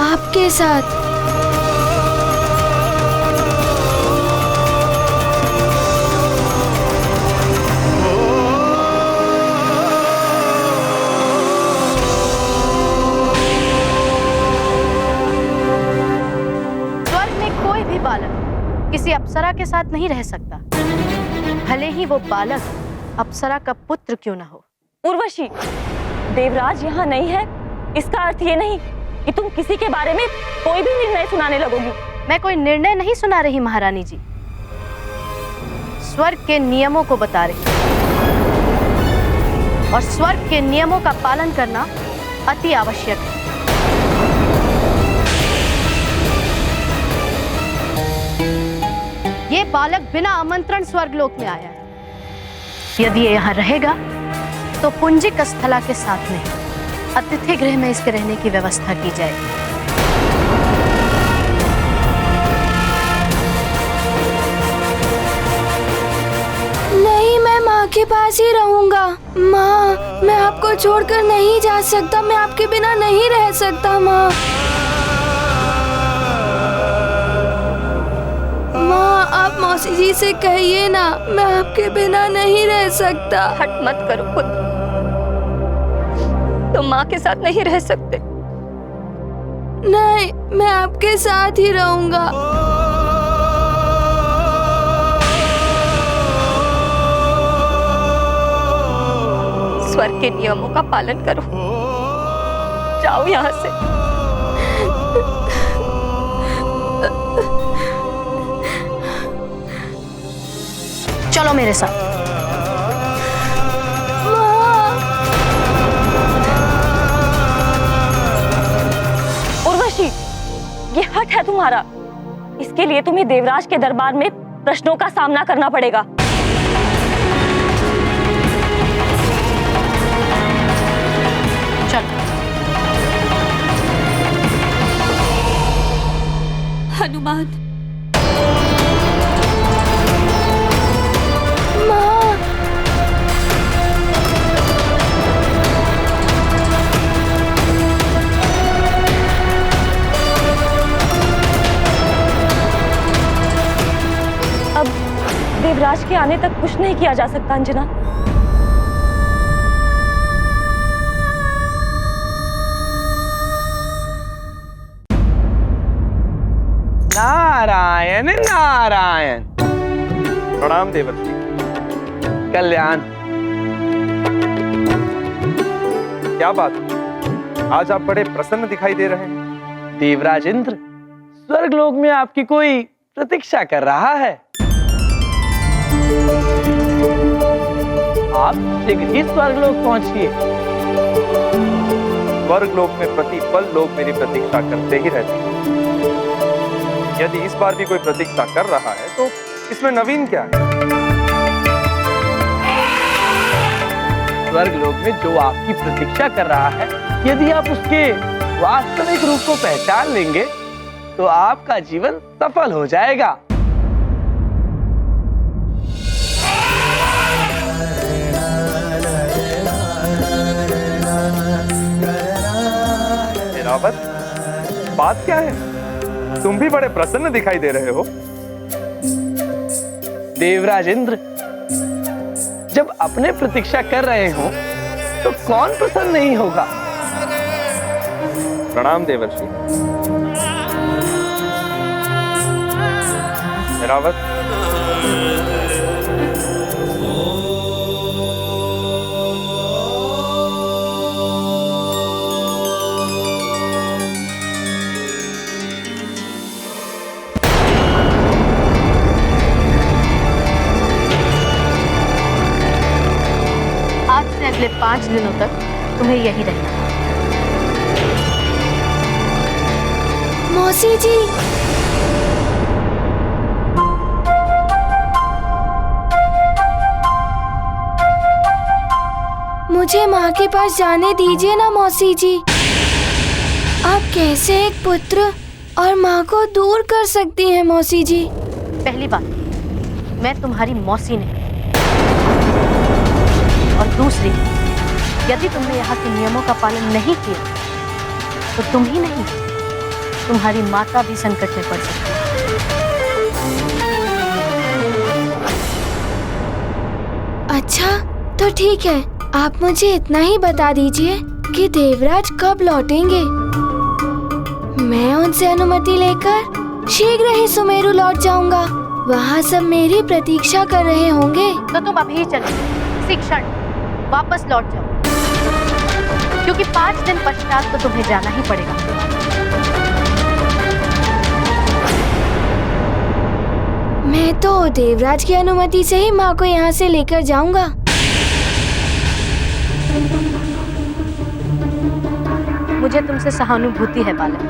आपके साथ। स्वर्ग में कोई भी बालक किसी अप्सरा के साथ नहीं रह सकता, भले ही वो बालक अप्सरा का पुत्र क्यों ना हो। उर्वशी, देवराज यहाँ नहीं है, इसका अर्थ ये नहीं कि तुम किसी के बारे में कोई भी निर्णय सुनाने लगोगी। मैं कोई निर्णय नहीं सुना रही महारानी जी, स्वर्ग के नियमों को बता रही, और स्वर्ग के नियमों का पालन करना अति आवश्यक है। ये बालक बिना आमंत्रण स्वर्गलोक में आया है। यदि ये यहाँ रहेगा तो पुंजिक स्थला के साथ में अतिथि गृह में इसके रहने की व्यवस्था की जाएगी। नहीं, मैं माँ के पास ही रहूंगा। माँ, मैं आपको छोड़कर नहीं जा सकता, मैं आपके बिना नहीं रह सकता। माँ, माँ, आप मौसी जी से कहिए ना, मैं आपके बिना नहीं रह सकता। हट मत करो पुत्र, तुम माँ के साथ नहीं रह सकते। नहीं, मैं आपके साथ ही रहूंगा। स्वर्ग के नियमों का पालन करो, जाओ यहाँ से। चलो मेरे साथ। उर्वशी, ये हट है तुम्हारा, इसके लिए तुम्हें देवराज के दरबार में प्रश्नों का सामना करना पड़ेगा। चलो। हनुमान, देवराज के आने तक कुछ नहीं किया जा सकता अंजना। नारायण नारायण। प्रणाम देवर्षि। कल्याण। क्या बात, आज आप बड़े प्रसन्न दिखाई दे रहे हैं। देवराज इंद्र, स्वर्गलोक में आपकी कोई प्रतीक्षा कर रहा है। आप शीघ्र ही स्वर्गलोक पहुंचिए। स्वर्गलोक में प्रतिपल लोग मेरी प्रतीक्षा करते ही रहते हैं। यदि इस बार भी कोई प्रतीक्षा कर रहा है तो इसमें नवीन क्या है? स्वर्ग लोक में जो आपकी प्रतीक्षा कर रहा है, यदि आप उसके वास्तविक रूप को पहचान लेंगे तो आपका जीवन सफल हो जाएगा। ऐरावत, बात क्या है? तुम भी बड़े प्रसन्न दिखाई दे रहे हो। देवराज इंद्र, जब अपने प्रतीक्षा कर रहे हो तो कौन प्रसन्न नहीं होगा। प्रणाम देवर्षि। ऐरावत, आज से अगले 5 दिनों तक तुम्हें यही रहना है। मौसी जी, मुझे माँ के पास जाने दीजिए ना मौसी जी। आप कैसे एक पुत्र और माँ को दूर कर सकती हैं मौसी जी? पहली बात, मैं तुम्हारी मौसी नहीं, और दूसरी, यदि तुमने यहाँ के नियमों का पालन नहीं किया तो तुम ही नहीं, तुम्हारी माता भी संकट में पड़ सकती है। अच्छा, तो ठीक है, आप मुझे इतना ही बता दीजिए कि देवराज कब लौटेंगे। मैं उनसे अनुमति लेकर शीघ्र ही सुमेरु लौट जाऊंगा। वहाँ सब मेरी प्रतीक्षा कर रहे होंगे। तो तुम अभी चले, इसी क्षण वापस लौट जाओ, क्योंकि 5 दिन पश्चात तो तुम्हें जाना ही पड़ेगा। मैं तो देवराज की अनुमति से ही माँ को यहाँ से लेकर जाऊंगा। मुझे तुमसे सहानुभूति है बालक,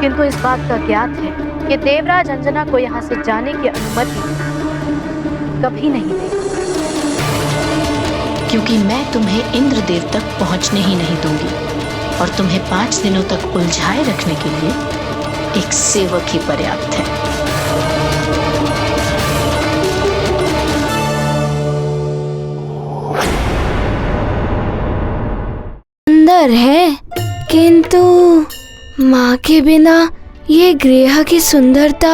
किंतु इस बात का ज्ञात है कि देवराज अंजना को यहाँ से जाने की अनुमति कभी नहीं देगा, क्योंकि मैं तुम्हें इंद्रदेव तक पहुंचने ही नहीं दूंगी, और तुम्हें 5 दिनों तक उलझाए रखने के लिए एक सेवक ही पर्याप्त है। सुंदर है, किंतु माँ के बिना ये गृह की सुंदरता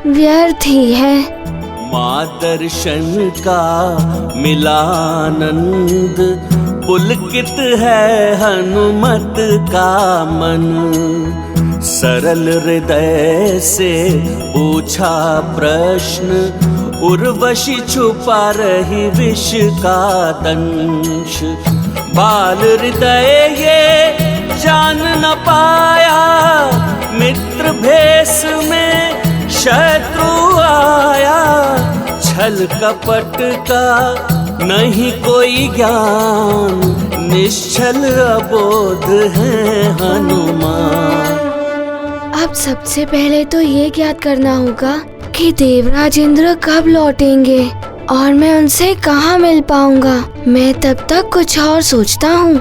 व्यर्थ ही है। माँ दर्शन का मिलानंद, पुलकित है हनुमत का मन। सरल हृदय से पूछा प्रश्न, उर्वशी छुपा रही विष का दंश। बाल हृदय ये जान न पाया, मित्र भेष में शत्रु आया। छल कपट का नहीं कोई ज्ञान, निश्चल अबोध है हनुमान। अब सबसे पहले तो ये ज्ञात करना होगा कि देवराज इंद्र कब लौटेंगे और मैं उनसे कहाँ मिल पाऊंगा। मैं तब तक कुछ और सोचता हूँ।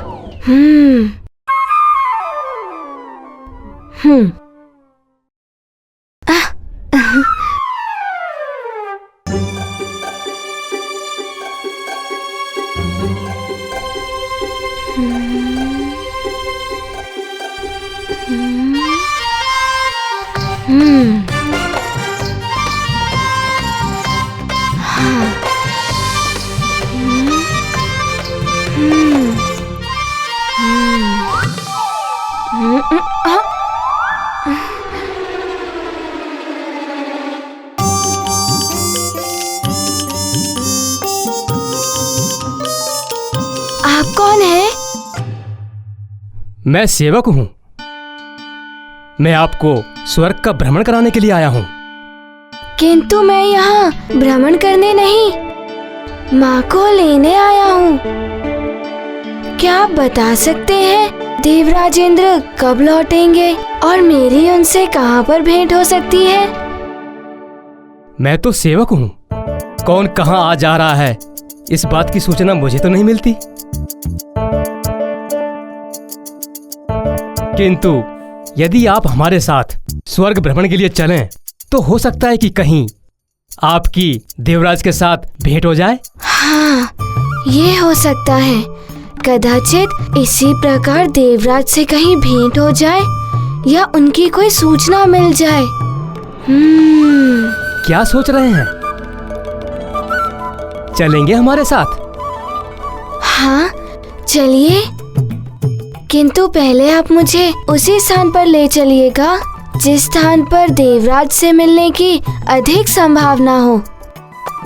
आप कौन है? मैं सेवक हूँ। मैं आपको स्वर्ग का भ्रमण कराने के लिए आया हूँ। किंतु मैं यहाँ भ्रमण करने नहीं, माँ को लेने आया हूँ। क्या आप बता सकते हैं देवराज इंद्र कब लौटेंगे और मेरी उनसे कहाँ पर भेंट हो सकती है? मैं तो सेवक हूँ, कौन कहाँ आ जा रहा है इस बात की सूचना मुझे तो नहीं मिलती। किंतु यदि आप हमारे साथ स्वर्ग भ्रमण के लिए चलें तो हो सकता है कि कहीं आपकी देवराज के साथ भेंट हो जाए। हाँ, ये हो सकता है। कदाचित इसी प्रकार देवराज से कहीं भेंट हो जाए या उनकी कोई सूचना मिल जाए। क्या सोच रहे हैं? चलेंगे हमारे साथ? हाँ, चलिए। किंतु पहले आप मुझे उसी स्थान पर ले चलिएगा जिस स्थान पर देवराज से मिलने की अधिक संभावना हो।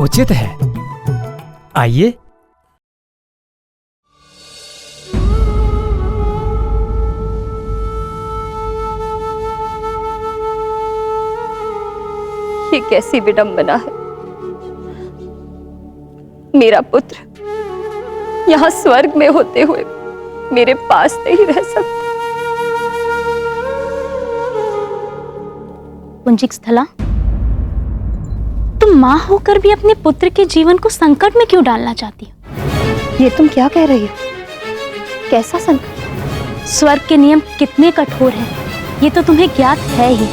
उचित है, आइए। ये कैसी विडंबना है। मेरा पुत्र यहाँ स्वर्ग में होते हुए मेरे पास नहीं रह सकता। पुंजिक स्थला, तुम माँ होकर भी अपने पुत्र के जीवन को संकट में क्यों डालना चाहती हो? ये तुम क्या कह रही हो? कैसा संकट? स्वर्ग के नियम कितने कठोर हैं, ये तो तुम्हें ज्ञात है ही।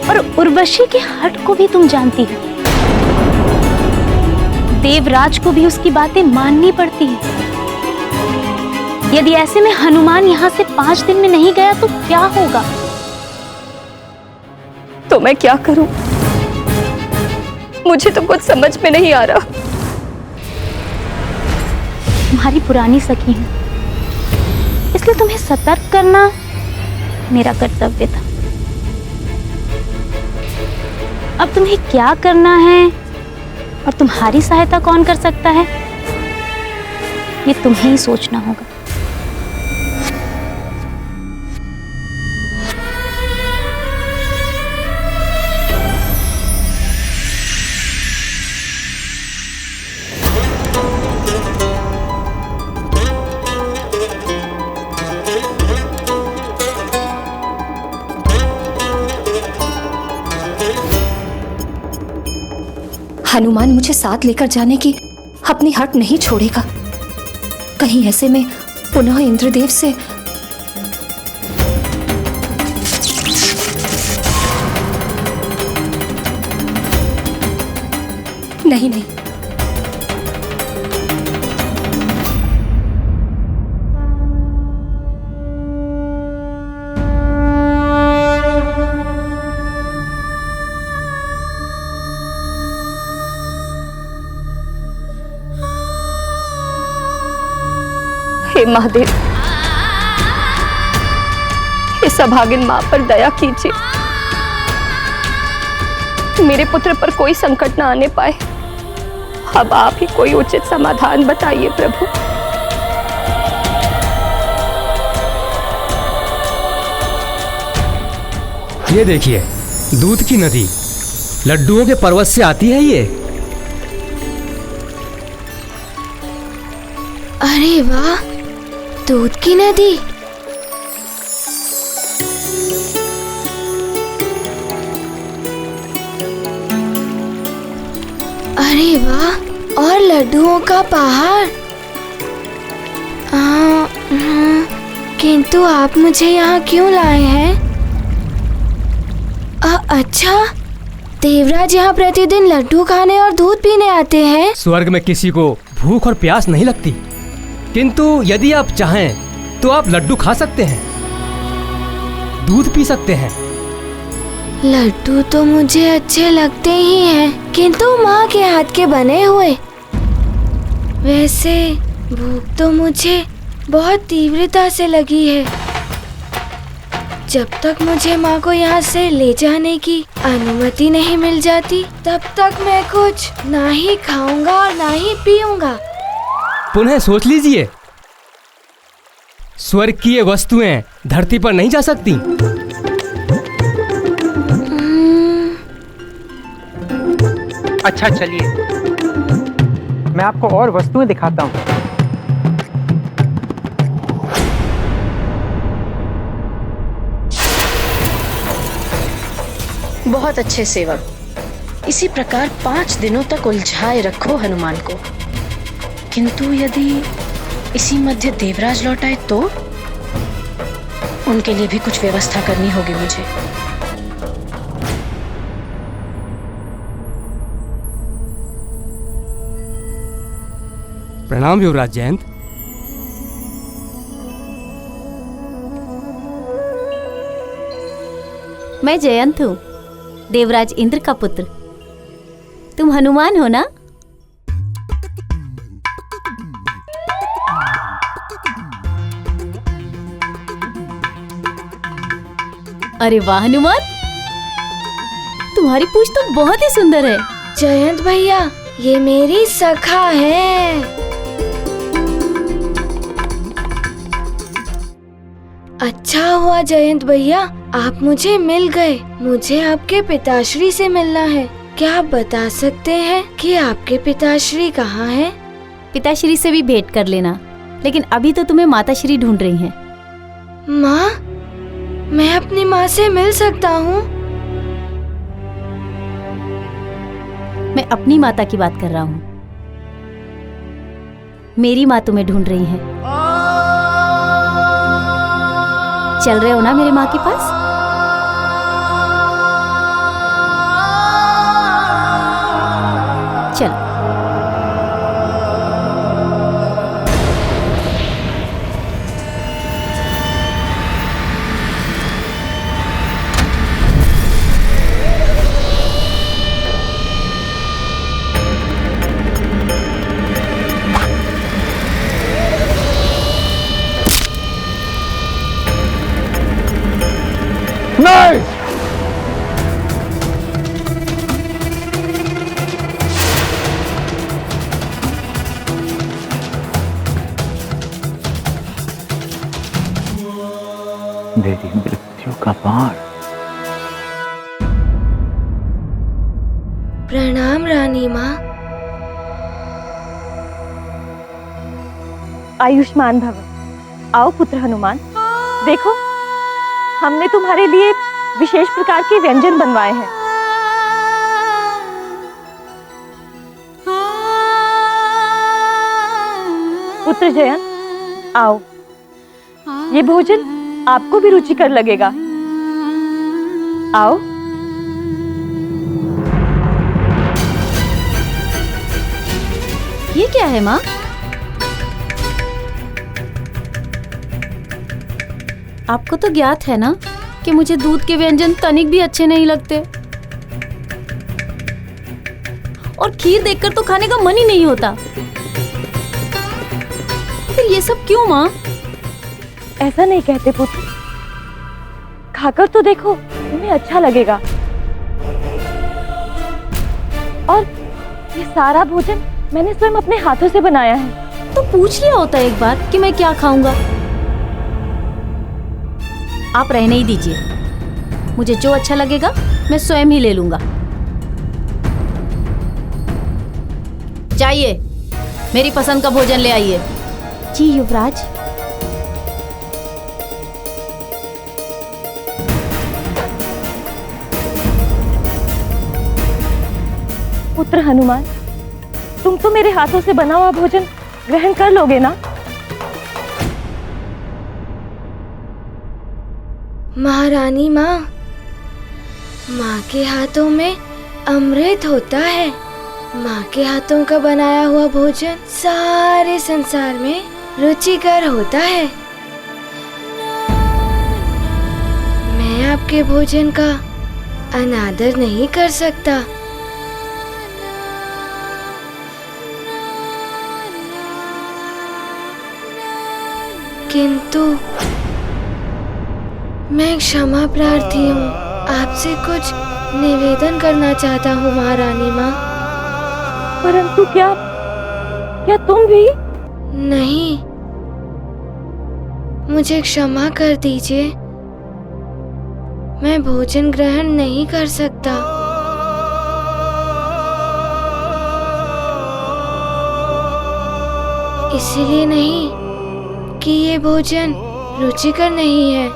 और उर्वशी के हठ को भी तुम जानती हो। देवराज को भी उसकी बातें माननी पड़ती है। यदि ऐसे में हनुमान यहाँ से 5 दिन में नहीं गया तो क्या होगा? तो मैं क्या करूं? मुझे तो कुछ समझ में नहीं आ रहा। तुम्हारी पुरानी सखी हूं, इसलिए तुम्हें सतर्क करना मेरा कर्तव्य था। अब तुम्हें क्या करना है और तुम्हारी सहायता कौन कर सकता है, ये तुम्हें ही सोचना होगा। हनुमान मुझे साथ लेकर जाने की अपनी हट नहीं छोड़ेगा। कहीं ऐसे में पुनः इंद्रदेव से नहीं। हे महादेव, इस अभागिन मां पर दया कीजिए। मेरे पुत्र पर कोई संकट न आने पाए। अब आप ही कोई उचित समाधान बताइए प्रभु। ये देखिए, दूध की नदी लड्डुओं के पर्वत से आती है ये। अरे वाह, दूध की नदी। अरे वाह, और लड्डुओं का पहाड़। किंतु आप मुझे यहाँ क्यों लाए हैं? अच्छा, देवराज यहाँ प्रतिदिन लड्डू खाने और दूध पीने आते हैं। स्वर्ग में किसी को भूख और प्यास नहीं लगती, किंतु यदि आप चाहें तो आप लड्डू खा सकते हैं, दूध पी सकते हैं। लड्डू तो मुझे अच्छे लगते ही हैं, किंतु माँ के हाथ के बने हुए। वैसे भूख तो मुझे बहुत तीव्रता से लगी है। जब तक मुझे माँ को यहाँ से ले जाने की अनुमति नहीं मिल जाती, तब तक मैं कुछ ना ही खाऊंगा और ना ही पीऊंगा। पुनः सोच लीजिए, स्वर्ग की ये वस्तुएं धरती पर नहीं जा सकती। अच्छा चलिए, मैं आपको और वस्तुएं दिखाता हूँ। बहुत अच्छे सेवक, इसी प्रकार 5 दिनों तक उलझाए रखो हनुमान को। किंतु यदि इसी मध्य देवराज लौट आए तो उनके लिए भी कुछ व्यवस्था करनी होगी मुझे। प्रणाम युवराज जयंत। मैं जयंत हूँ, देवराज इंद्र का पुत्र। तुम हनुमान हो ना? अरे वाह हनुमान, तुम्हारी पूंछ तो बहुत ही सुंदर है। जयंत भैया, ये मेरी सखा है। अच्छा हुआ जयंत भैया, आप मुझे मिल गए। मुझे आपके पिताश्री से मिलना है। क्या आप बता सकते हैं कि आपके पिताश्री कहाँ हैं? पिताश्री से भी भेंट कर लेना, लेकिन अभी तो तुम्हें माताश्री ढूंढ रही हैं। माँ, मैं अपनी माँ से मिल सकता हूँ? मैं अपनी माता की बात कर रहा हूँ। मेरी माँ तुम्हें ढूंढ रही है। चल रहे हो ना मेरे माँ के पास? चल। नहीं! मेरी मृत्यु का बाण। प्रणाम रानी माँ। आयुष्मान भव। आओ पुत्र हनुमान, देखो हमने तुम्हारे लिए विशेष प्रकार के व्यंजन बनवाए हैं। पुत्र जयंत, आओ, ये भोजन आपको भी रुचिकर लगेगा। आओ। ये क्या है माँ? आपको तो ज्ञात है ना कि मुझे दूध के व्यंजन तनिक भी अच्छे नहीं लगते, और खीर देखकर तो खाने का मन ही नहीं होता। फिर ये सब क्यों माँ? ऐसा नहीं कहते पुत्र, खाकर तो देखो, तुम्हें अच्छा लगेगा। और ये सारा भोजन मैंने स्वयं अपने हाथों से बनाया है। तो पूछ लिया होता एक बार कि मैं क्या खाऊंगा। आप रहने ही दीजिए, मुझे जो अच्छा लगेगा मैं स्वयं ही ले लूंगा। जाइए, मेरी पसंद का भोजन ले आइए। जी युवराज। पुत्र हनुमान, तुम तो मेरे हाथों से बना हुआ भोजन ग्रहण कर लोगे ना? महारानी माँ, माँ के हाथों में अमृत होता है। माँ के हाथों का बनाया हुआ भोजन सारे संसार में रुचिकर होता है। मैं आपके भोजन का अनादर नहीं कर सकता। किंतु मैं क्षमा प्रार्थी हूँ, आपसे कुछ निवेदन करना चाहता हूँ महारानी माँ। परंतु क्या तुम भी? नहीं, मुझे क्षमा कर दीजिए, मैं भोजन ग्रहण नहीं कर सकता। इसलिए नहीं कि ये भोजन रुचिकर नहीं है।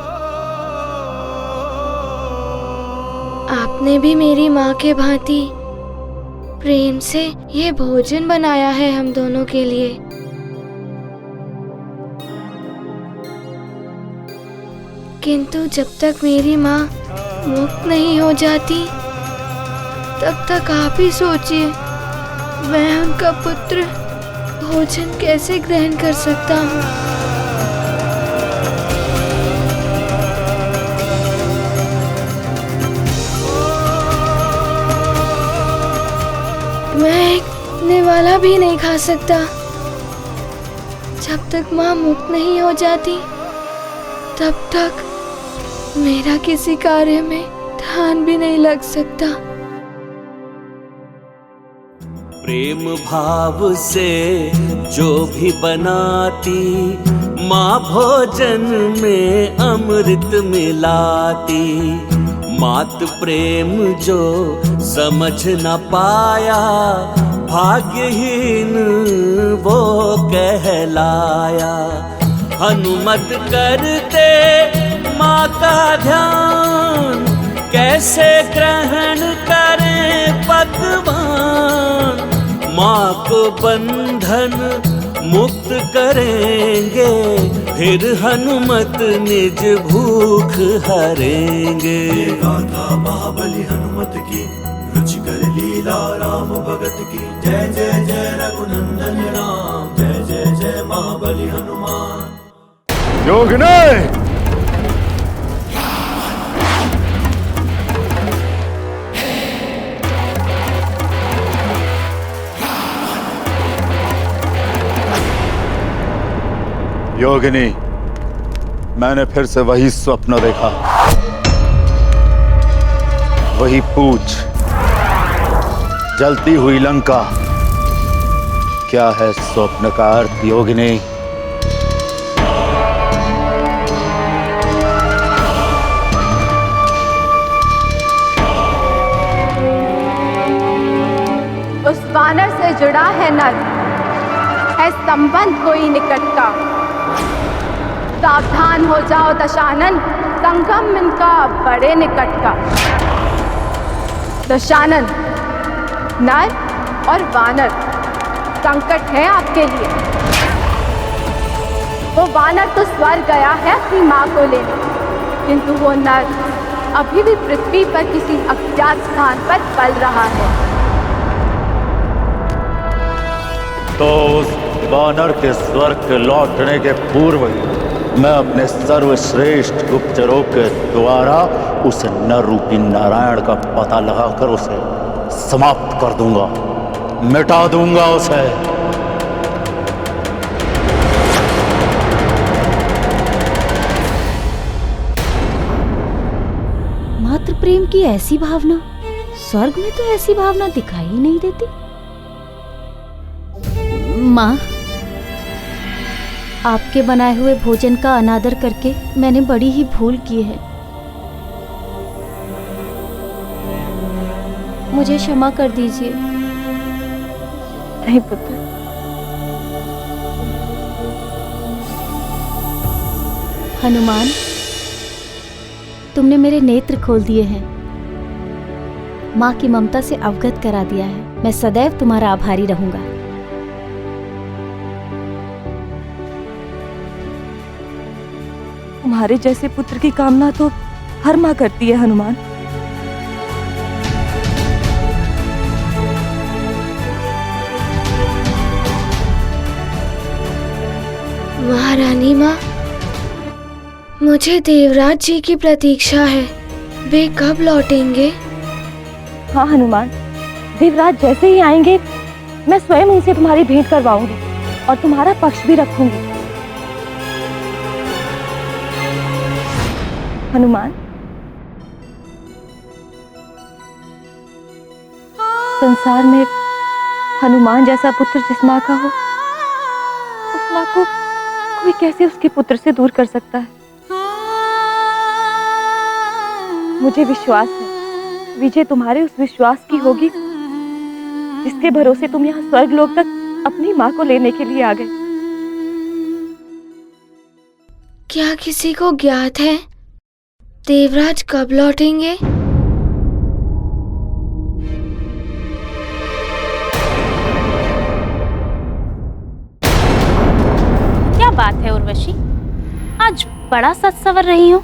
आपने भी मेरी माँ के भांति प्रेम से ये भोजन बनाया है हम दोनों के लिए। किंतु जब तक मेरी माँ मुक्त नहीं हो जाती तब तक आप ही सोचिए, मैं उनका पुत्र भोजन कैसे ग्रहण कर सकता हूँ। मैं एक निवाला भी नहीं खा सकता जब तक माँ मुक्त नहीं हो जाती। तब तक मेरा किसी कार्य में ध्यान भी नहीं लग सकता। प्रेम भाव से जो भी बनाती माँ भोजन में अमृत मिलाती। मात प्रेम जो समझ न पाया भाग्यहीन वो कहलाया। हनुमत करते माँ का ध्यान कैसे ग्रहण करें पकवान। माँ को बंधन मुक्त करेंगे फिर हनुमत निज भूख हरेंगे। गाथा महाबली हनुमत की रुचिकर लीला राम भगत की। जय जय जय रघुनंदन राम, जय जय जय महाबली हनुमान। योगिनी, योगिनी, मैंने फिर से वही स्वप्न देखा, वही पूछ, जलती हुई लंका। क्या है स्वप्न का अर्थ योगिनी? उस वानर से जुड़ा है नर, है संबंध कोई निकट का। सावधान हो जाओ दशानन, संगम इनका बड़े निकट का। दशानन, नर और वानर संकट है आपके लिए। वो वानर तो स्वर्ग गया है अपनी माँ को लेने, किंतु वो नर अभी भी पृथ्वी पर किसी अज्ञात स्थान पर पल रहा है। तो उस वानर के स्वर्ग के लौटने के पूर्व ही मैं अपने सर्वश्रेष्ठ गुप्तचरों के द्वारा उस नर रूपी नारायण का पता लगाकर उसे समाप्त कर दूंगा, मिटा दूंगा उसे। मात्र प्रेम की ऐसी भावना, स्वर्ग में तो ऐसी भावना दिखाई ही नहीं देती। माँ, आपके बनाए हुए भोजन का अनादर करके मैंने बड़ी ही भूल की है। मुझे क्षमा कर दीजिए। नहीं पुत्र, हनुमान, तुमने मेरे नेत्र खोल दिए हैं, माँ की ममता से अवगत करा दिया है। मैं सदैव तुम्हारा आभारी रहूंगा। तुम्हारे जैसे पुत्र की कामना तो हर माँ करती है हनुमान। महारानी माँ, मुझे देवराज जी की प्रतीक्षा है। वे कब लौटेंगे? हाँ हनुमान, देवराज जैसे ही आएंगे मैं स्वयं उनसे तुम्हारी भेंट करवाऊंगी और तुम्हारा पक्ष भी रखूंगी। हनुमान, संसार में हनुमान जैसा पुत्र जिस माँ का हो, उस माँ को कोई कैसे उसके पुत्र से दूर कर सकता है। मुझे विश्वास है विजय तुम्हारे उस विश्वास की होगी जिसके भरोसे तुम यहाँ स्वर्ग लोक तक अपनी माँ को लेने के लिए आ गए। क्या किसी को ज्ञात है देवराज कब लौटेंगे? उर्वशी, आज बड़ा सच सवर रही हो।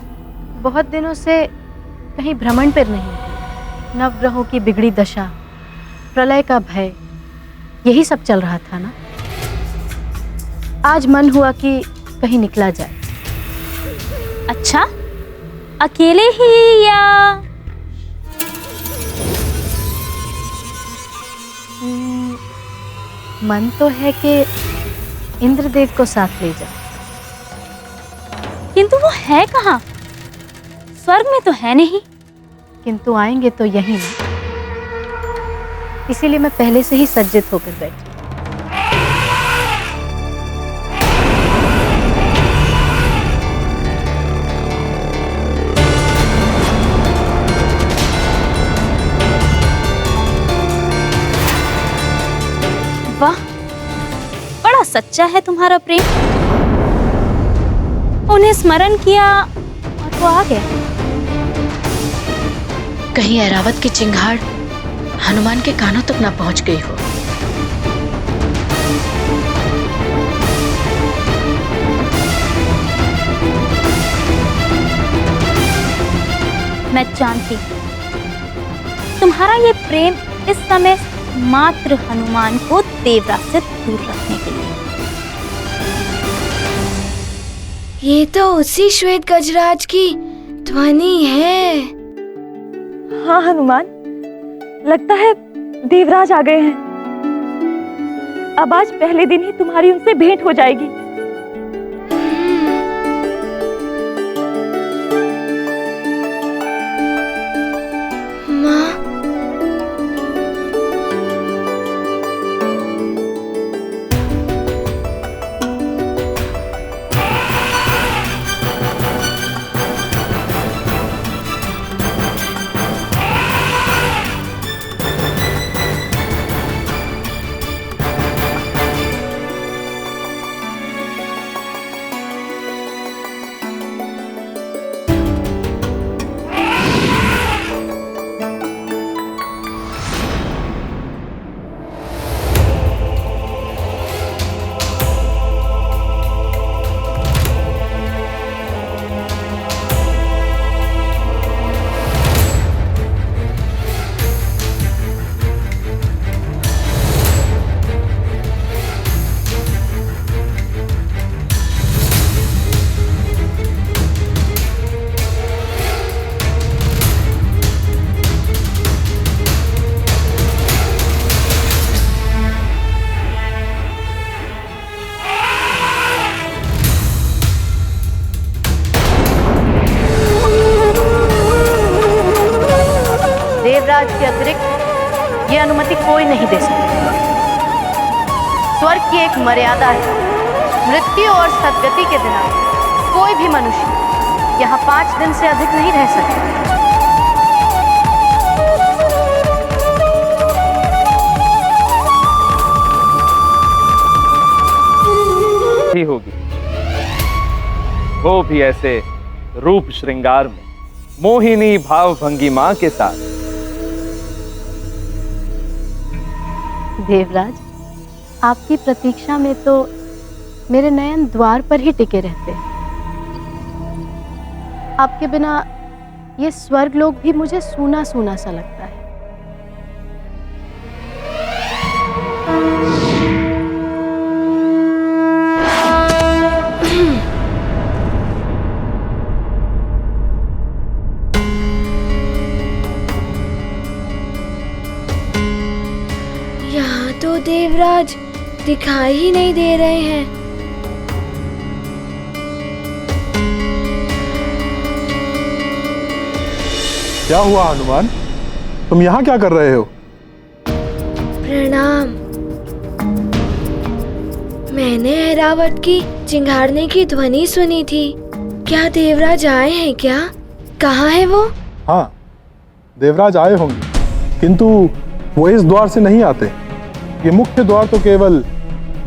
बहुत दिनों से कहीं भ्रमण पर नहीं थी। नवग्रहों की बिगड़ी दशा, प्रलय का भय, यही सब चल रहा था ना। आज मन हुआ कि कहीं निकला जाए। अच्छा, अकेले ही या? मन तो है कि इंद्रदेव को साथ ले जाए, किंतु वो है कहाँ? स्वर्ग में तो है नहीं। किंतु आएंगे तो यहीं ना, इसीलिए मैं पहले से ही सज्जित होकर बैठी। वाह, बड़ा सच्चा है तुम्हारा प्रेम। उन्हें स्मरण किया और वो आ गया। कहीं ऐरावत की चिंगाड़ हनुमान के कानों तक ना पहुंच गई हो। मैं जानती हूँ तुम्हारा ये प्रेम इस समय मात्र हनुमान को देवराज से दूर रखने के लिए। ये तो उसी श्वेत गजराज की ध्वनि है। हाँ हनुमान, लगता है देवराज आ गए हैं। अब आज पहले दिन ही तुम्हारी उनसे भेंट हो जाएगी। माँ, देवराज के अतिरिक्त ये अनुमति कोई नहीं दे सकता। स्वर्ग की एक मर्यादा है। मृत्यु और सद्गति के बिना कोई भी मनुष्य यहाँ 5 दिन से अधिक नहीं रह सकता। ही होगी, वो भी ऐसे रूप श्रृंगार में, मोहिनी भाव भंगिमा के साथ। देवराज, आपकी प्रतीक्षा में तो मेरे नयन द्वार पर ही टिके रहते हैं। आपके बिना ये स्वर्ग लोक भी मुझे सूना सूना सा लगता है। यहाँ तो देवराज दिखाई ही नहीं दे रहे हैं। क्या हुआ हनुमान, तुम यहाँ क्या कर रहे हो? प्रणाम। मैंने ऐरावत की चिंगाड़ने की ध्वनि सुनी थी। क्या देवराज आए हैं क्या? कहाँ है वो? हाँ, देवराज आए होंगे, किंतु वो इस द्वार से नहीं आते। ये मुख्य द्वार तो केवल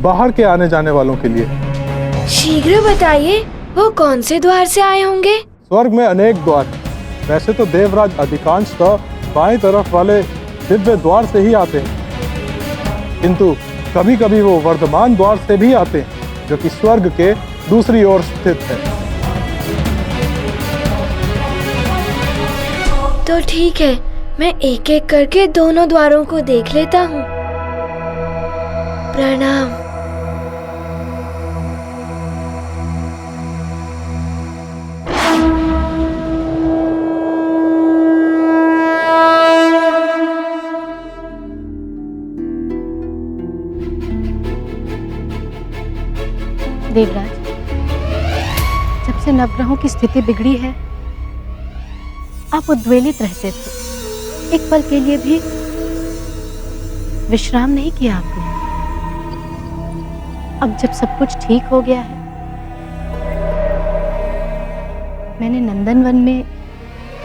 बाहर के आने जाने वालों के लिए। शीघ्र बताइए, वो कौन से द्वार से आए होंगे? स्वर्ग में अनेक द्वार हैं। वैसे तो देवराज अधिकांशतः बाएं तरफ वाले दिव्य द्वार से ही आते हैं, किंतु कभी कभी वो वर्धमान द्वार से भी आते हैं, जो कि स्वर्ग के दूसरी ओर स्थित है। तो ठीक है, मैं एक एक करके दोनों द्वारों को देख लेता हूँ। प्रणाम। देवराज, जब से नवग्रहों की स्थिति बिगड़ी है, आप उद्वेलित रहते थे। एक पल के लिए भी विश्राम नहीं किया आपने। अब जब सब कुछ ठीक हो गया है, मैंने नंदनवन में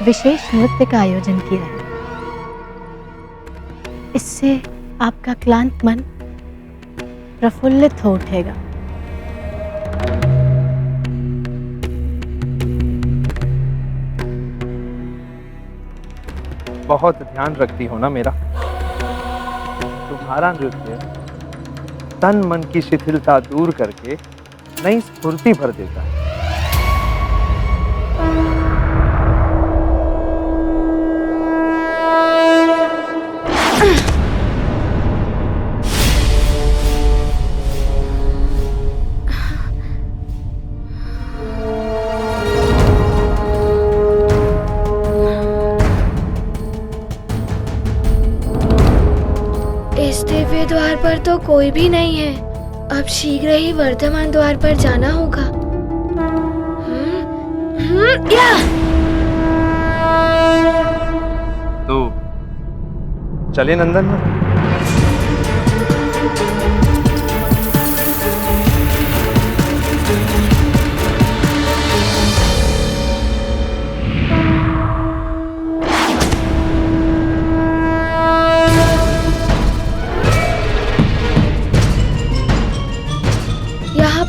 विशेष नृत्य का आयोजन किया है। इससे आपका क्लांत मन प्रफुल्लित हो उठेगा। बहुत ध्यान रखती हो ना मेरा। तुम्हारा नृत्य तन मन की शिथिलता दूर करके नई स्फूर्ति भर देता है। द्वार पर तो कोई भी नहीं है। अब शीघ्र ही वर्धमान द्वार पर जाना होगा। या! तो चले नंदन।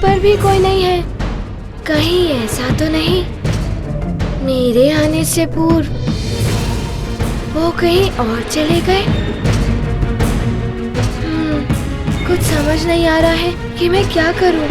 पर भी कोई नहीं है। कहीं ऐसा तो नहीं मेरे आने से पूर्व वो कहीं और चले गए? कुछ समझ नहीं आ रहा है कि मैं क्या करूं।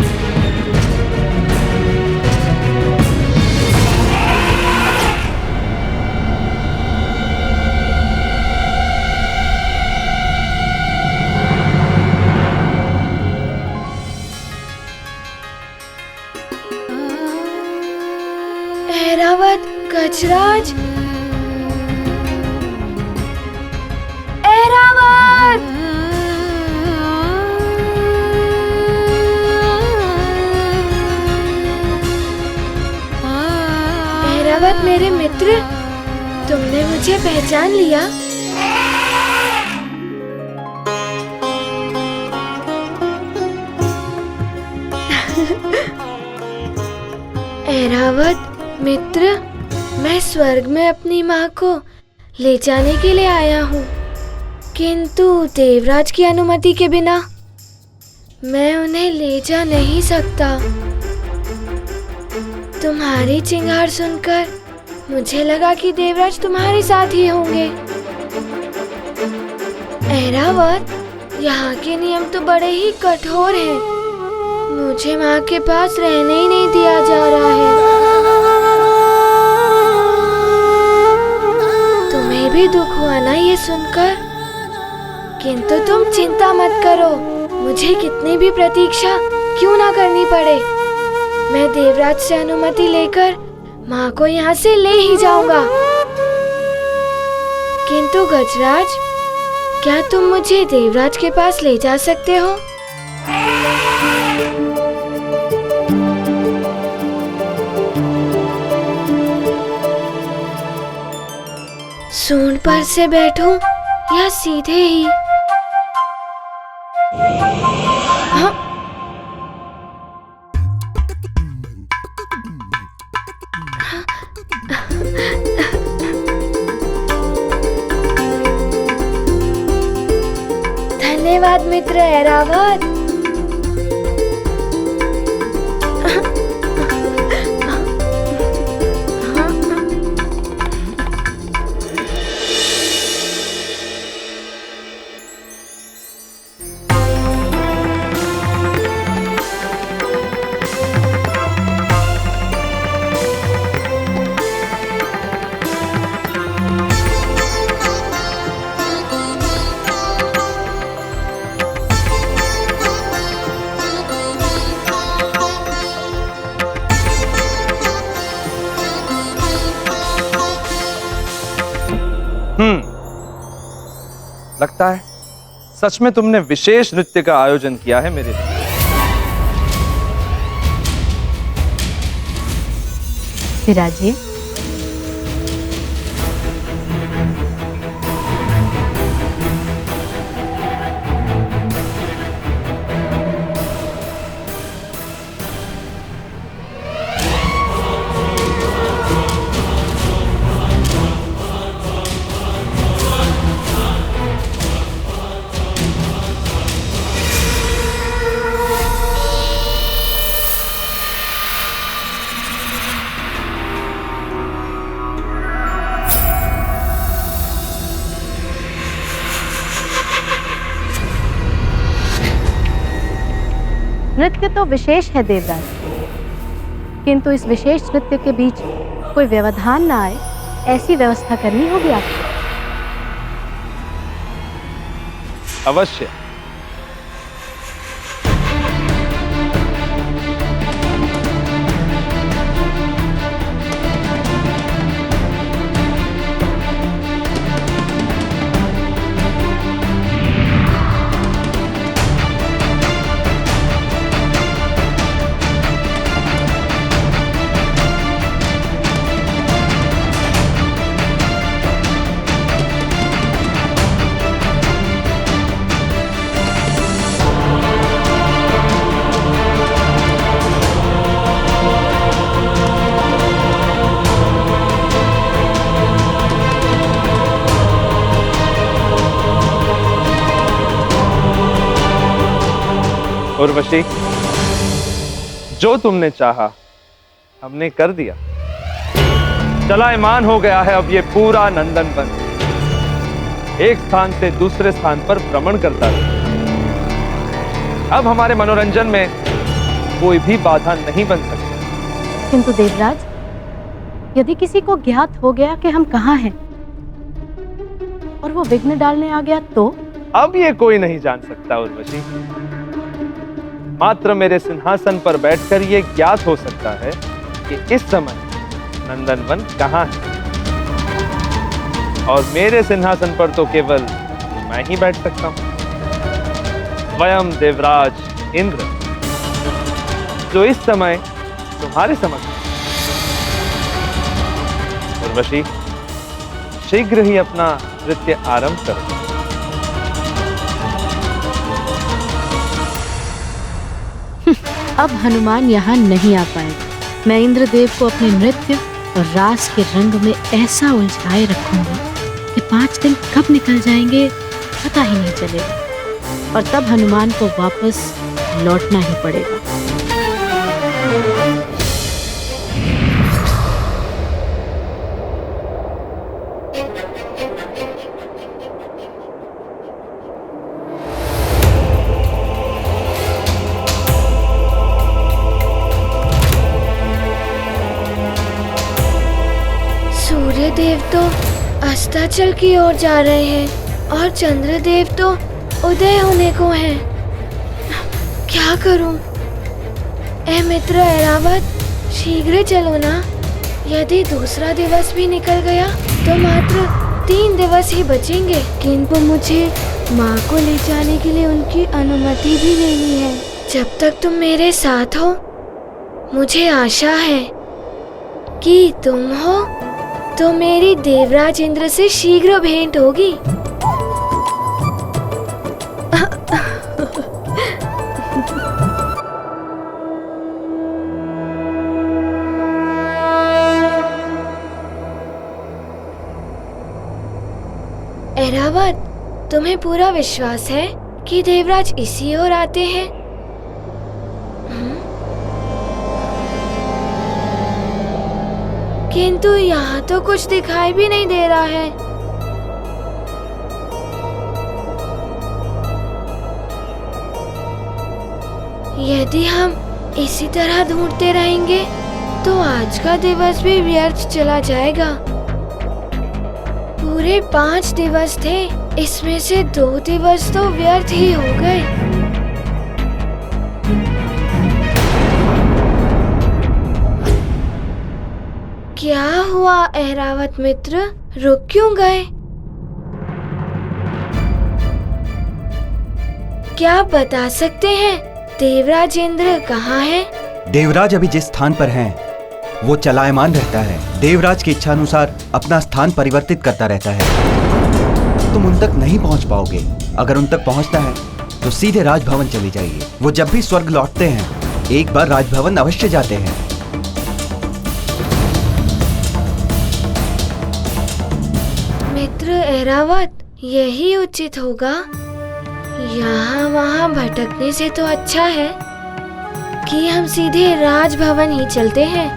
ऐरावत, गजराज, ऐरावत! ऐरावत मेरे मित्र, तुमने मुझे पहचान लिया? ऐरावत मित्र, मैं स्वर्ग में अपनी माँ को ले जाने के लिए आया हूँ, किंतु देवराज की अनुमति के बिना मैं उन्हें ले जा नहीं सकता। तुम्हारी चिंगार सुनकर मुझे लगा कि देवराज तुम्हारे साथ ही होंगे। ऐरावत, यहाँ के नियम तो बड़े ही कठोर हैं। मुझे माँ के पास रहने ही नहीं दिया जा रहा है। तुम्हें भी दुख हुआ ना ये सुनकर? किंतु तुम चिंता मत करो, मुझे कितनी भी प्रतीक्षा क्यों ना करनी पड़े, मैं देवराज से अनुमति लेकर माँ को यहाँ से ले ही जाऊंगा। किंतु गजराज, क्या तुम मुझे देवराज के पास ले जा सकते हो? सूंड पर से बैठूं या सीधे ही? हाँ? धन्यवाद मित्र ऐरावत। लगता है सच में तुमने विशेष नृत्य का आयोजन किया है मेरे लिए। विराजिए। नृत्य तो विशेष है देवराज, किंतु इस विशेष नृत्य के बीच कोई व्यवधान ना आए, ऐसी व्यवस्था करनी होगी आपको। अवश्य। उर्वशी, जो तुमने चाहा हमने कर दिया। चलायमान हो गया है अब ये पूरा नंदनवन, एक स्थान से दूसरे स्थान पर भ्रमण करता है। अब हमारे मनोरंजन में कोई भी बाधा नहीं बन सकती। किंतु देवराज, यदि किसी को ज्ञात हो गया कि हम कहाँ हैं और वो विघ्न डालने आ गया तो? अब ये कोई नहीं जान सकता उर्वशी। मात्र मेरे सिंहासन पर बैठकर ये ज्ञात हो सकता है कि इस समय नंदनवन कहाँ है, और मेरे सिंहासन पर तो केवल मैं ही बैठ सकता हूं। स्वयं देवराज इंद्र, जो इस समय तुम्हारे समक्ष। उर्वशी, शीघ्र ही अपना नृत्य आरंभ करो। अब हनुमान यहाँ नहीं आ पाएगा। मैं इंद्रदेव को अपने नृत्य और रास के रंग में ऐसा उलझाए रखूंगी कि 5 दिन कब निकल जाएंगे पता ही नहीं चलेगा, और तब हनुमान को वापस लौटना ही पड़ेगा। सूर्यदेव तो अस्ताचल की ओर जा रहे हैं और चंद्रदेव तो उदय होने को हैं। क्या करूं? ए मित्र ऐरावत, शीघ्र चलो ना। यदि दूसरा दिवस भी निकल गया तो मात्र 3 दिवस ही बचेंगे, किंतु मुझे माँ को ले जाने के लिए उनकी अनुमति भी लेनी है। जब तक तुम मेरे साथ हो, मुझे आशा है कि तुम हो तो मेरी देवराज इंद्र से शीघ्र भेंट होगी। ऐरावत, तुम्हें पूरा विश्वास है कि देवराज इसी ओर आते हैं? किंतु यहाँ तो कुछ दिखाई भी नहीं दे रहा है। यदि हम इसी तरह ढूंढते रहेंगे तो आज का दिवस भी व्यर्थ चला जाएगा। पूरे 5 दिवस थे, इसमें से 2 दिवस तो व्यर्थ ही हो गए। क्या हुआ ऐरावत मित्र, रुक क्यों गए? क्या आप बता सकते हैं देवराज इंद्र कहाँ है? देवराज अभी जिस स्थान पर हैं, वो चलायमान रहता है। देवराज की इच्छा अनुसार अपना स्थान परिवर्तित करता रहता है। तुम उन तक नहीं पहुंच पाओगे। अगर उन तक पहुंचना है तो सीधे राजभवन चले जाइए। वो जब भी स्वर्ग लौटते हैं, एक बार राजभवन अवश्य जाते हैं। मित्र ऐरावत, यही उचित होगा। यहाँ वहाँ भटकने से तो अच्छा है कि हम सीधे राजभवन ही चलते हैं।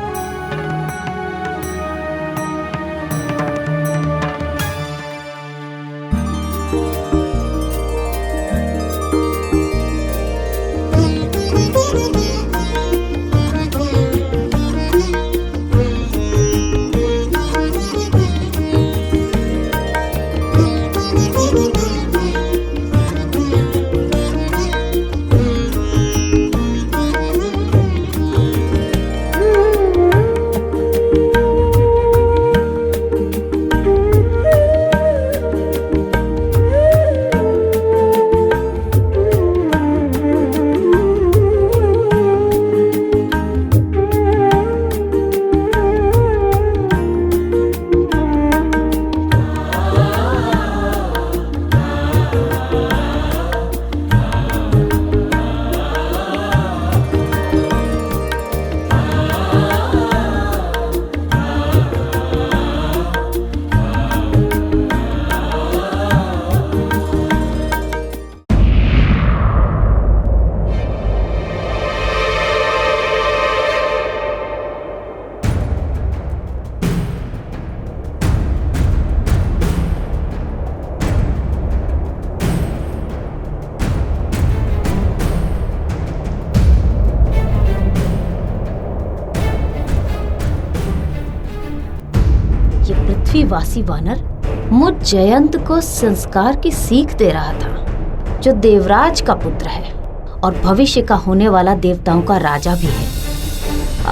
पृथ्वीवासी वानर मुझ जयंत को संस्कार की सीख दे रहा था, जो देवराज का पुत्र है और भविष्य का होने वाला देवताओं का राजा भी है।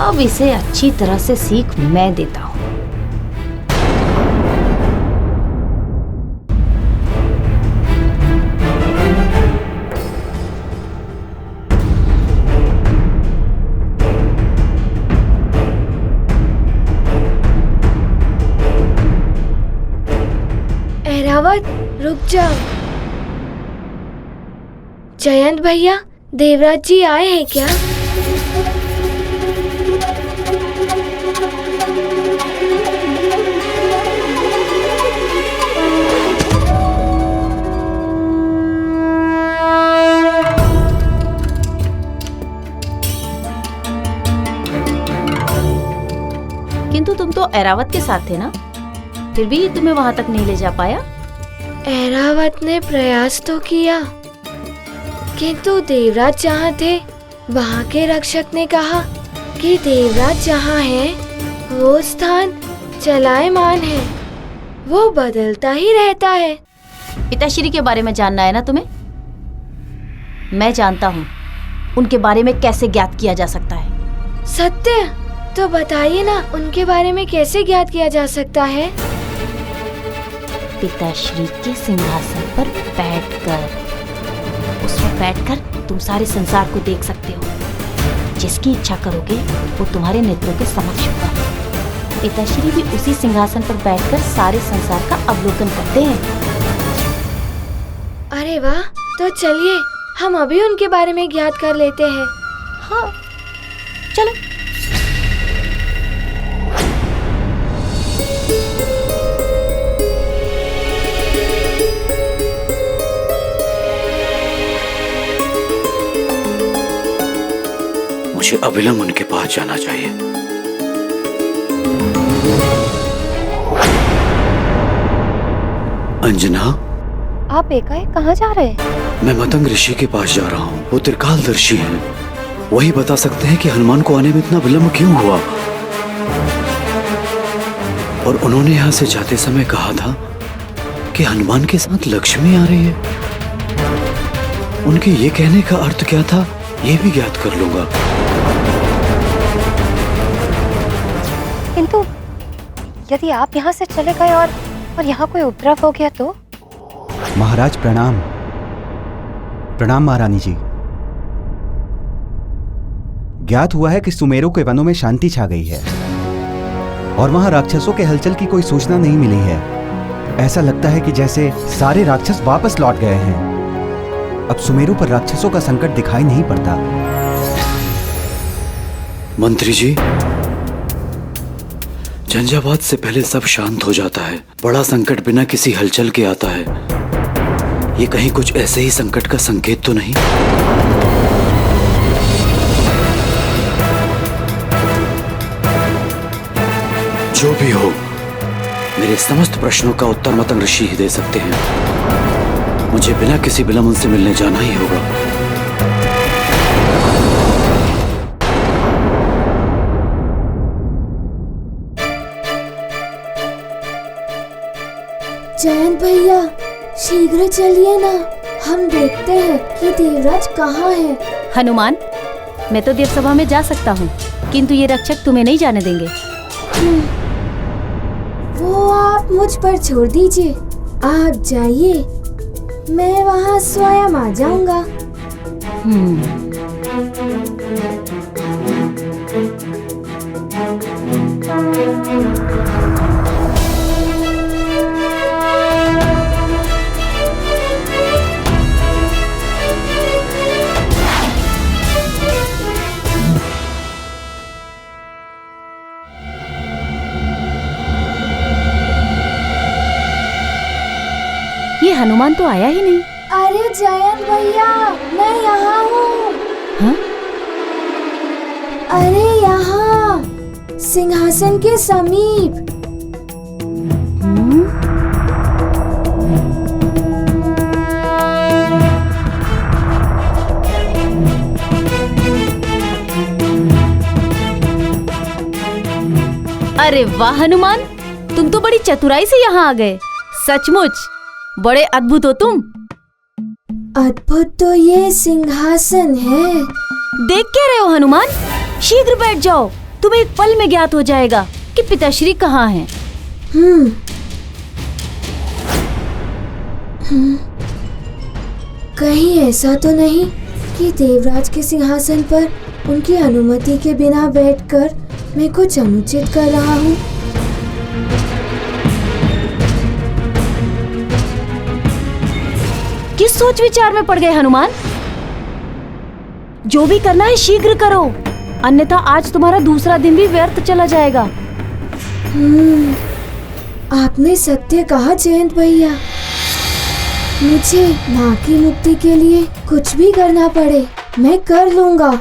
अब इसे अच्छी तरह से सीख मैं देता हूँ। ऐरावत, रुक जाओ। जयंत भैया, देवराज जी आए हैं क्या? किंतु तुम तो ऐरावत के साथ थे ना, फिर भी तुम्हें वहां तक नहीं ले जा पाया। ऐरावत ने प्रयास तो किया, किंतु देवराज जहाँ थे वहाँ के रक्षक ने कहा कि देवराज जहाँ है वो स्थान चलायमान है, वो बदलता ही रहता है। पिताश्री के बारे में जानना है ना तुम्हें? मैं जानता हूँ उनके बारे में कैसे ज्ञात किया जा सकता है। सत्य? तो बताइए ना, उनके बारे में कैसे ज्ञात किया जा सकता है? पिताश्री के सिंहासन पर बैठकर, उसमें बैठकर तुम सारे संसार को देख सकते हो। जिसकी इच्छा करोगे वो तुम्हारे नेत्रों के समक्ष होगा। पिताश्री भी उसी सिंहासन पर बैठकर सारे संसार का अवलोकन करते हैं। अरे वाह, तो चलिए हम अभी उनके बारे में ज्ञात कर लेते हैं। हाँ, चलो। मुझे अविलंब उनके पास जाना चाहिए। अंजना, आप एकाएक कहाँ जा रहे हैं? मैं मतंग ऋषि के पास जा रहा हूँ। वो त्रिकालदर्शी हैं। वही बता सकते हैं कि हनुमान को आने में इतना विलंब क्यों हुआ। और उन्होंने यहाँ से जाते समय कहा था कि हनुमान के साथ लक्ष्मी आ रही है। उनके ये कहने का अर्थ क्या था, ये भी ज्ञात कर लूंगा। किंतु यदि आप यहाँ से चले गए और यहाँ कोई उपद्रव हो गया तो? महाराज प्रणाम। प्रणाम महारानी जी। ज्ञात हुआ है कि सुमेरु के वनों में शांति छा गई है और वहां राक्षसों के हलचल की कोई सूचना नहीं मिली है। ऐसा लगता है कि जैसे सारे राक्षस वापस लौट गए हैं। अब सुमेरु पर राक्षसों का संकट दिखाई नहीं पड़ता। मंत्री जी, झंझावात से पहले सब शांत हो जाता है। बड़ा संकट बिना किसी हलचल के आता है। ये कहीं कुछ ऐसे ही संकट का संकेत तो नहीं? जो भी हो, मेरे समस्त प्रश्नों का उत्तर मतंग ऋषि ही दे सकते हैं। मुझे बिना किसी विलंब उनसे मिलने जाना ही होगा। जयंत भैया, शीघ्र चलिए ना, हम देखते हैं कि देवराज कहाँ है। हनुमान, मैं तो देवसभा में जा सकता हूँ, किंतु ये रक्षक तुम्हें नहीं जाने देंगे। वो आप मुझ पर छोड़ दीजिए, आप जाइए, मैं वहाँ स्वयं आ जाऊंगा। ये हनुमान तो आया ही नहीं। अरे जयंत भैया, मैं यहाँ हूँ। हाँ? अरे यहाँ सिंहासन के समीप। अरे वाह हनुमान, तुम तो बड़ी चतुराई से यहाँ आ गए। सचमुच बड़े अद्भुत हो तुम। अद्भुत तो ये सिंहासन है। देख क्या रहे हो हनुमान? शीघ्र बैठ जाओ, तुम्हें एक पल में ज्ञात हो जाएगा कि पिताश्री कहाँ हैं। कहीं ऐसा तो नहीं कि देवराज के सिंहासन पर उनकी अनुमति के बिना बैठकर मैं कुछ अनुचित कर रहा हूँ। किस सोच विचार में पड़ गए हनुमान? जो भी करना है शीघ्र करो, अन्यथा आज तुम्हारा दूसरा दिन भी व्यर्थ चला जाएगा। आपने सत्य कहा जयंत भैया। मुझे माँ की मुक्ति के लिए कुछ भी करना पड़े मैं कर लूंगा,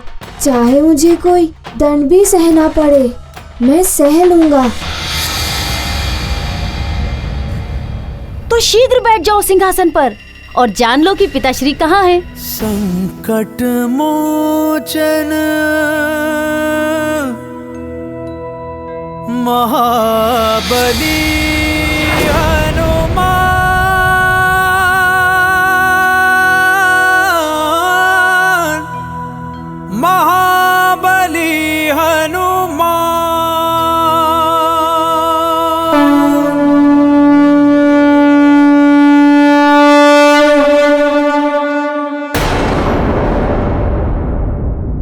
चाहे मुझे कोई दंड भी सहना पड़े मैं सह लूंगा। तो शीघ्र बैठ जाओ सिंहासन पर और जान लो कि पिताश्री कहाँ हैं। संकट मोचन महाबली